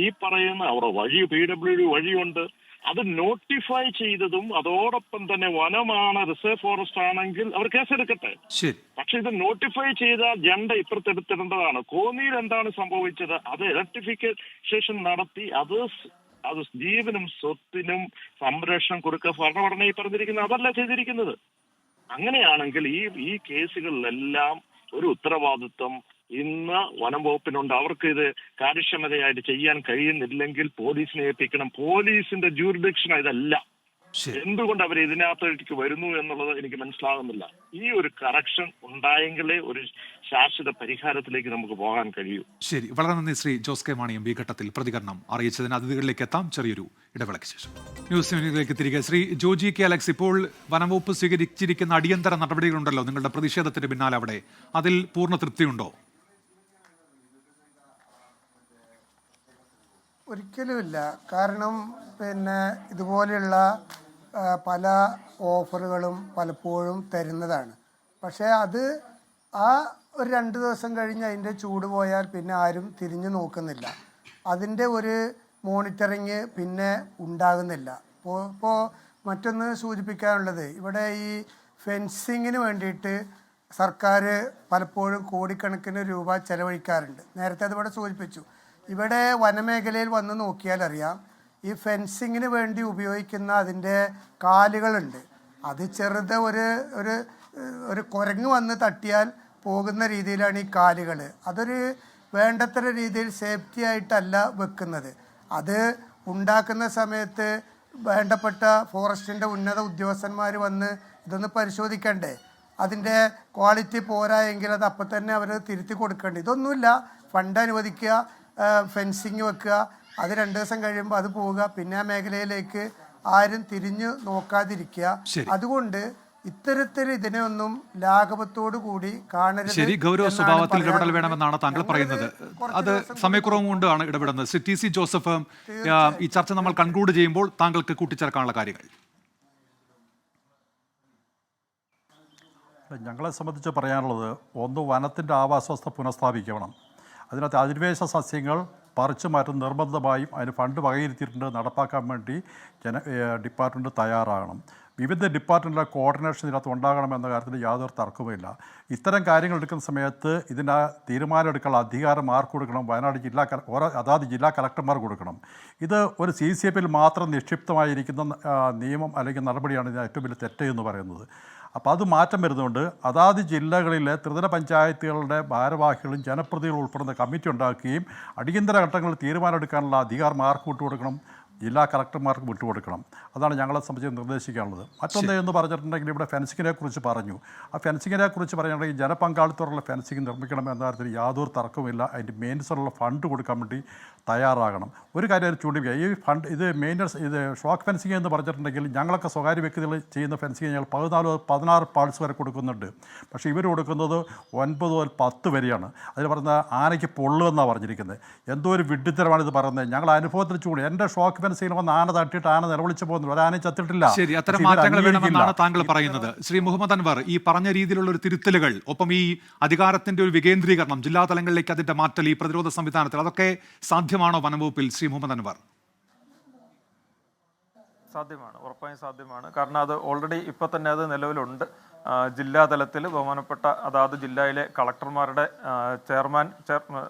G: ഈ പറയുന്ന അവിടെ വഴി PWD വഴിയുണ്ട്. അത് നോട്ടിഫൈ ചെയ്തതും അതോടൊപ്പം തന്നെ വനമാണ്, റിസർവ് ഫോറസ്റ്റ് ആണെങ്കിൽ അവർ കേസെടുക്കട്ടെ. പക്ഷെ ഇത് നോട്ടിഫൈ ചെയ്ത ജണ്ട ഇപ്പുറത്തെടുത്തിടേണ്ടതാണ്. കോന്നിയിൽ എന്താണ് സംഭവിച്ചത്? അത് ഇലക്ട്രിഫിക്കേഷൻ നടത്തി അത് ജീവനും സ്വത്തിനും സംരക്ഷണം കൊടുക്കുക ഭരണഘടന ഈ പറഞ്ഞിരിക്കുന്നത് അതല്ല ചെയ്തിരിക്കുന്നത്. അങ്ങനെയാണെങ്കിൽ ഈ കേസുകളിലെല്ലാം ഒരു ഉത്തരവാദിത്വം ഇന്ന് വനം വകുപ്പിനുണ്ട്. അവർക്ക് ഇത് കാര്യക്ഷമതയായിട്ട് ചെയ്യാൻ കഴിയുന്നില്ലെങ്കിൽ പോലീസിനെ ഏൽപ്പിക്കണം. പോലീസിന്റെ ജൂറിഡിക്ഷൻ ഇതല്ല. എന്തുകൊണ്ട് അവർ ഇതിനകത്തേക്ക് വരുന്നു എന്നുള്ളത് എനിക്ക് മനസ്സിലാകുന്നില്ല. ഈ ഒരു കറക്ഷൻ ഉണ്ടായെങ്കിലേ ഒരു ശാശ്വത പരിഹാരത്തിലേക്ക് നമുക്ക് പോകാൻ കഴിയൂ.
A: ശരി, വളരെ നന്ദി ശ്രീ ജോസ് കെ മാണി ഈ ഘട്ടത്തിൽ പ്രതികരണം അറിയിച്ചതിന്. അതിഥികളിലേക്ക് എത്താം ചെറിയൊരു ഇടവേളയ്ക്ക് ശേഷം. ന്യൂസ് യൂണിറ്റിലേക്ക് തിരികെ. ശ്രീ ജോജി കെ അലക്സ്, ഇപ്പോൾ വനംവകുപ്പ് സ്വീകരിച്ചിരിക്കുന്ന അടിയന്തര നടപടികളുണ്ടല്ലോ നിങ്ങളുടെ പ്രതിഷേധത്തിന് പിന്നാലെ, അവിടെ അതിൽ പൂർണ്ണ തൃപ്തിയുണ്ടോ?
C: ഒരിക്കലുമില്ല. കാരണം ഇതുപോലെയുള്ള പല ഓഫറുകളും പലപ്പോഴും തരുന്നതാണ്. പക്ഷേ അത് ഒരു 2 ദിവസം കഴിഞ്ഞ് അതിൻ്റെ ചൂട് പോയാൽ പിന്നെ ആരും തിരിഞ്ഞു നോക്കുന്നില്ല. അതിൻ്റെ ഒരു മോണിറ്ററിങ് പിന്നെ ഉണ്ടാകുന്നില്ല. ഇപ്പോൾ മറ്റൊന്ന് സൂചിപ്പിക്കാനുള്ളത്, ഇവിടെ ഈ ഫെൻസിങ്ങിന് വേണ്ടിയിട്ട് സർക്കാർ പലപ്പോഴും കോടിക്കണക്കിന് രൂപ ചെലവഴിക്കാറുണ്ട്. നേരത്തെ അതിവിടെ സൂചിപ്പിച്ചു. ഇവിടെ വനമേഖലയിൽ വന്ന് നോക്കിയാൽ അറിയാം, ഈ ഫെൻസിങ്ങിന് വേണ്ടി ഉപയോഗിക്കുന്ന അതിൻ്റെ കാലുകളുണ്ട്. അത് ചെറുത് ഒരു കുരങ്ങ് വന്ന് തട്ടിയാൽ പോകുന്ന രീതിയിലാണ് ഈ കാലുകൾ. അതൊരു വേണ്ടത്ര രീതിയിൽ സേഫ്റ്റി ആയിട്ടല്ല വെക്കുന്നത്. അത് ഉണ്ടാക്കുന്ന സമയത്ത് വേണ്ടപ്പെട്ട ഫോറസ്റ്റിൻ്റെ ഉന്നത ഉദ്യോഗസ്ഥന്മാർ വന്ന് ഇതൊന്ന് പരിശോധിക്കണ്ടേ? അതിൻ്റെ ക്വാളിറ്റി പോരാ എങ്കിൽ അത് അപ്പം തന്നെ അവർ തിരുത്തി കൊടുക്കേണ്ടത്. ഇതൊന്നുമില്ല. ഫണ്ട് അനുവദിക്കുക, ഫെൻസിങ് വെക്കുക, അത് 2 ദിവസം കഴിയുമ്പോൾ അത് പോവുക, പിന്നെ ആ മേഖലയിലേക്ക് ആരും തിരിഞ്ഞു നോക്കാതിരിക്കുക. അതുകൊണ്ട് ഇത്തരത്തിൽ ഇതിനെ ഒന്നും ലാഘവത്തോടു കൂടി കാണരുത്.
A: ശരി, ഗൗരവ സ്വഭാവത്തിൽ ഇടപെടൽ വേണമെന്നാണ് താങ്കൾ പറയുന്നത്. അത് സമയക്കുറവ് കൊണ്ടാണ് ഇടപെടുന്നത്. TC ജോസഫ്, ഈ ചർച്ച നമ്മൾ കൺക്ലൂഡ് ചെയ്യുമ്പോൾ താങ്കൾക്ക് കൂട്ടിച്ചേർക്കാനുള്ള കാര്യങ്ങൾ.
E: ഞങ്ങളെ സംബന്ധിച്ച് പറയാനുള്ളത്, ഒന്ന്, വനത്തിൻ്റെ ആവാസവ്യവസ്ഥ പുനഃസ്ഥാപിക്കണം. അതിനകത്ത് അധിനിവേശ സസ്യങ്ങൾ പറിച്ചു മാറ്റം നിർബന്ധമായും അതിന് ഫണ്ട് വകയിരുത്തിയിട്ടുണ്ട്. നടപ്പാക്കാൻ വേണ്ടി ഡിപ്പാർട്ട്മെൻറ്റ് തയ്യാറാകണം. വിവിധ ഡിപ്പാർട്ട്മെൻറ്റിലെ കോർഡിനേഷൻ ഇതിനകത്ത് ഉണ്ടാകണമെന്ന കാര്യത്തിൽ യാതൊരു തർക്കവുമില്ല. ഇത്തരം കാര്യങ്ങൾ എടുക്കുന്ന സമയത്ത് ഇതിൻ്റെ തീരുമാനമെടുക്കാനുള്ള അധികാരം ആർക്ക് കൊടുക്കണം? വയനാട് അതാത് ജില്ലാ കളക്ടർമാർ കൊടുക്കണം. ഇത് ഒരു CCFൽ മാത്രം നിക്ഷിപ്തമായിരിക്കുന്ന നിയമം അല്ലെങ്കിൽ നടപടിയാണ് ഇതിന് ഏറ്റവും വലിയ തെറ്റ് എന്ന് പറയുന്നത്. അപ്പോൾ അത് മാറ്റം വരുന്നുണ്ട്. അതാത് ജില്ലകളിലെ ത്രിതല പഞ്ചായത്തുകളുടെ ഭാരവാഹികളും ജനപ്രതിനിധികളും ഉൾപ്പെടുന്ന കമ്മിറ്റി ഉണ്ടാക്കുകയും അടിയന്തര ഘട്ടങ്ങളിൽ തീരുമാനമെടുക്കാനുള്ള അധികാരം ആർക്ക് വിട്ടുകൊടുക്കണം? ജില്ലാ കളക്ടർമാർക്ക് വിട്ടുകൊടുക്കണം. അതാണ് ഞങ്ങളെ സംബന്ധിച്ച് നിർദ്ദേശിക്കാനുള്ളത്. മറ്റൊന്ന് എന്ന് പറഞ്ഞിട്ടുണ്ടെങ്കിൽ ഇവിടെ ഫെൻസിങ്ങിനെ കുറിച്ച് പറഞ്ഞു. ആ ഫെൻസിങ്ങിനെ കുറിച്ച് പറയുകയാണെങ്കിൽ ജനപങ്കാളിത്തമുള്ള ഫെൻസിങ് നിർമ്മിക്കണം എന്ന കാര്യത്തിൽ യാതൊരു തർക്കവുമില്ല. അതിൻ്റെ മെയിൻ്റനൻസിനുള്ള ഫണ്ട് കൊടുക്കാൻ വേണ്ടി തയ്യാറാകണം. ഒരു കാര്യം ചൂണ്ടിക്കുക, ഈ ഫണ്ട് ഇത് മെയിൻ്റനൻസ് ഇത് ഷോക്ക് ഫെൻസിങ് എന്ന് പറഞ്ഞിട്ടുണ്ടെങ്കിൽ ഞങ്ങളൊക്കെ സ്വകാര്യ വ്യക്തികൾ ചെയ്യുന്ന ഫെൻസിങ് ഞങ്ങൾ 14-16 പാൾസ് വരെ കൊടുക്കുന്നുണ്ട്. പക്ഷേ ഇവർ കൊടുക്കുന്നത് 9 മുതൽ 10 വരെയാണ്. അതിൽ പറഞ്ഞ ആനയ്ക്ക് പൊള്ളുമെന്നാണ് പറഞ്ഞിരിക്കുന്നത്. എന്തോ ഒരു വിഡ്ഢിത്തരമാണ് ഇത് പറയുന്നത്. ഞങ്ങൾ അനുഭവത്തിൽ ചൂണ്ടി എൻ്റെ ഷോക്ക് ഫെൻസിങ്ങിൽ വന്ന് ആന തട്ടിയിട്ട് ആന നിലവിളിച്ച് പോകുന്നു. ഒരാനയും ചത്തിട്ടില്ല.
A: ശരി, അത്തരം മാറ്റങ്ങൾ വേണമെന്നാണ് താങ്കൾ പറയുന്നത്. ശ്രീ മുഹമ്മദ് അൻവർ, ഈ പറഞ്ഞ രീതിയിലുള്ള ഒരു തിരുത്തലുകൾ, ഒപ്പം ഈ അധികാരത്തിന്റെ ഒരു വികേന്ദ്രീകരണം, ജില്ലാ തലങ്ങളിലേക്ക് അതിന്റെ മാറ്റൽ, ഈ പ്രതിരോധ സംവിധാനത്തിൽ, അതൊക്കെ സാധ്യമാണോ വനംവകുപ്പിൽ? ശ്രീ മുഹമ്മദ് അൻവർ.
D: സാധ്യമാണ്, ഉറപ്പായും സാധ്യമാണ്. കാരണം അത് ഓൾറെഡി ഇപ്പോൾ തന്നെ അത് നിലവിലുണ്ട്. ജില്ലാ തലത്തിൽ ബഹുമാനപ്പെട്ട അതാത് ജില്ലയിലെ കളക്ടർമാരുടെ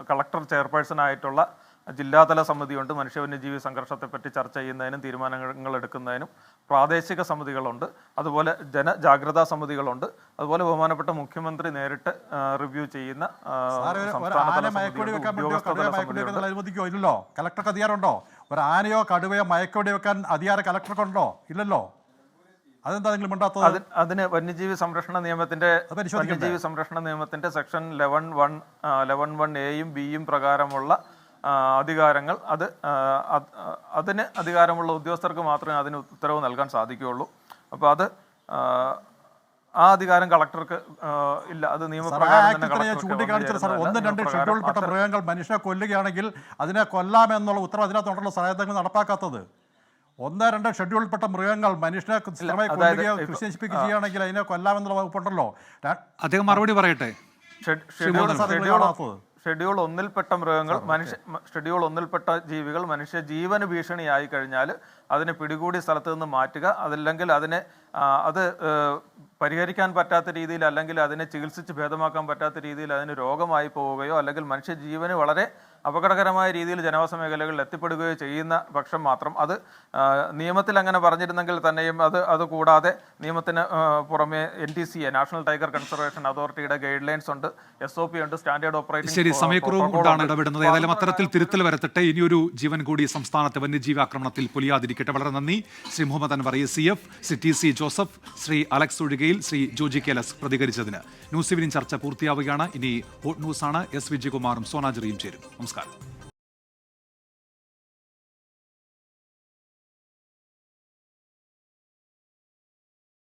D: കളക്ടർ ചെയർപേഴ്സൺ ആയിട്ടുള്ള ജില്ലാതല സമിതിയുണ്ട്. മനുഷ്യവന്യജീവി സംഘർഷത്തെപ്പറ്റി ചർച്ച ചെയ്യുന്നതിനും തീരുമാനങ്ങൾ എടുക്കുന്നതിനും പ്രാദേശിക സമിതികളുണ്ട്. അതുപോലെ ജനജാഗ്രതാ സമിതികളുണ്ട്. അതുപോലെ ബഹുമാനപ്പെട്ട മുഖ്യമന്ത്രി നേരിട്ട് റിവ്യൂ ചെയ്യുന്ന
E: അനുവദിക്കോ? ഇല്ലല്ലോ. കളക്ടർക്ക് അധികാരമുണ്ടോ? ഒരു ആനയോ കടുവയോ മയക്കുവെടി വെക്കാൻ അധികാരം കളക്ടർക്കുണ്ടോ? ഇല്ലല്ലോ. അതെന്താ നിങ്ങൾ മിണ്ടാത്തത്?
D: അതിന് വന്യജീവി സംരക്ഷണ നിയമത്തിന്റെ സെക്ഷൻ 11(1)(a)യും (b)യും പ്രകാരമുള്ള അധികാരങ്ങൾ അതിന് അധികാരമുള്ള ഉദ്യോഗസ്ഥർക്ക് മാത്രമേ അതിന് ഉത്തരവ് നൽകാൻ സാധിക്കുകയുള്ളൂ. അപ്പോൾ അത് ആ അധികാരം കളക്ടർക്ക് ഇല്ല. അത്
E: ചൂണ്ടിക്കാണിച്ചത് സാർ, 1, 2 ഷെഡ്യൂൾപ്പെട്ട മൃഗങ്ങൾ മനുഷ്യനെ കൊല്ലുകയാണെങ്കിൽ അതിനെ കൊല്ലാമെന്നുള്ള ഉത്തരവ് അതിനകത്തുണ്ടല്ലോ സാർ, നടപ്പാക്കാത്തത്. 1, 2 ഷെഡ്യൂൾപ്പെട്ട മൃഗങ്ങൾ മനുഷ്യനെ സ്ഥിരമായി കൊല്ലുകയോ കൃഷി നശിപ്പിക്കുകയോ ചെയ്യുകയാണെങ്കിൽ അതിനെ കൊല്ലാമെന്നുള്ള വകുപ്പുണ്ടല്ലോ.
A: അദ്ദേഹം മറുപടി പറയട്ടെ.
D: ഷെഡ്യൂൾ 1-ൽപ്പെട്ട മൃഗങ്ങൾ ഷെഡ്യൂൾ 1-ൽപ്പെട്ട ജീവികൾ മനുഷ്യ ജീവന് ഭീഷണിയായി കഴിഞ്ഞാൽ അതിനെ പിടികൂടി സ്ഥലത്ത് നിന്ന് മാറ്റുക. അതല്ലെങ്കിൽ അതിനെ അത് പരിഹരിക്കാൻ പറ്റാത്ത രീതിയിൽ അല്ലെങ്കിൽ അതിനെ ചികിത്സിച്ച് ഭേദമാക്കാൻ പറ്റാത്ത രീതിയിൽ അതിന് രോഗമായി പോവുകയോ അല്ലെങ്കിൽ മനുഷ്യ ജീവന് വളരെ അപകടകരമായ രീതിയിൽ ജനവാസ മേഖലകളിൽ എത്തിപ്പെടുകയോ ചെയ്യുന്ന പക്ഷം മാത്രം അത് നിയമത്തിൽ അങ്ങനെ പറഞ്ഞിരുന്നെങ്കിൽ തന്നെയും അത് കൂടാതെ നിയമത്തിന് പുറമെ NTCA നാഷണൽ ടൈഗർ കൺസർവേഷൻ അതോറിറ്റിയുടെ ഗൈഡ് ലൈൻസ് ഉണ്ട്, SOP ഉണ്ട്, സ്റ്റാൻഡേർഡ് ഓപ്പറേറ്റിംഗ്.
A: ശരി, സമയക്കുറവും കൊണ്ടാണ് ഇടപെടുന്നത്. ഏതായാലും അത്തരത്തിൽ തിരുത്തൽ വരത്തട്ടെ. ഇനിയൊരു ജീവൻ കൂടി സംസ്ഥാനത്തെ വന്യജീവി ആക്രമണത്തിൽ പൊലിയാതിരിക്കട്ടെ. വളരെ നന്ദി. Shri Muhammad Anwar ACF, Shri TC Joseph, Shri Alex Ozhikayil, Shri Joji കേലസ് പ്രതികരിച്ചതിന്. ന്യൂസ് ഈവനിംഗ് ചർച്ച പൂർത്തിയാവുകയാണ്. ഇനി ഹോട്ട് ന്യൂസാണ്. S വിജയകുമാറും സോനാജറിയും ചേരും. നമസ്കാരം.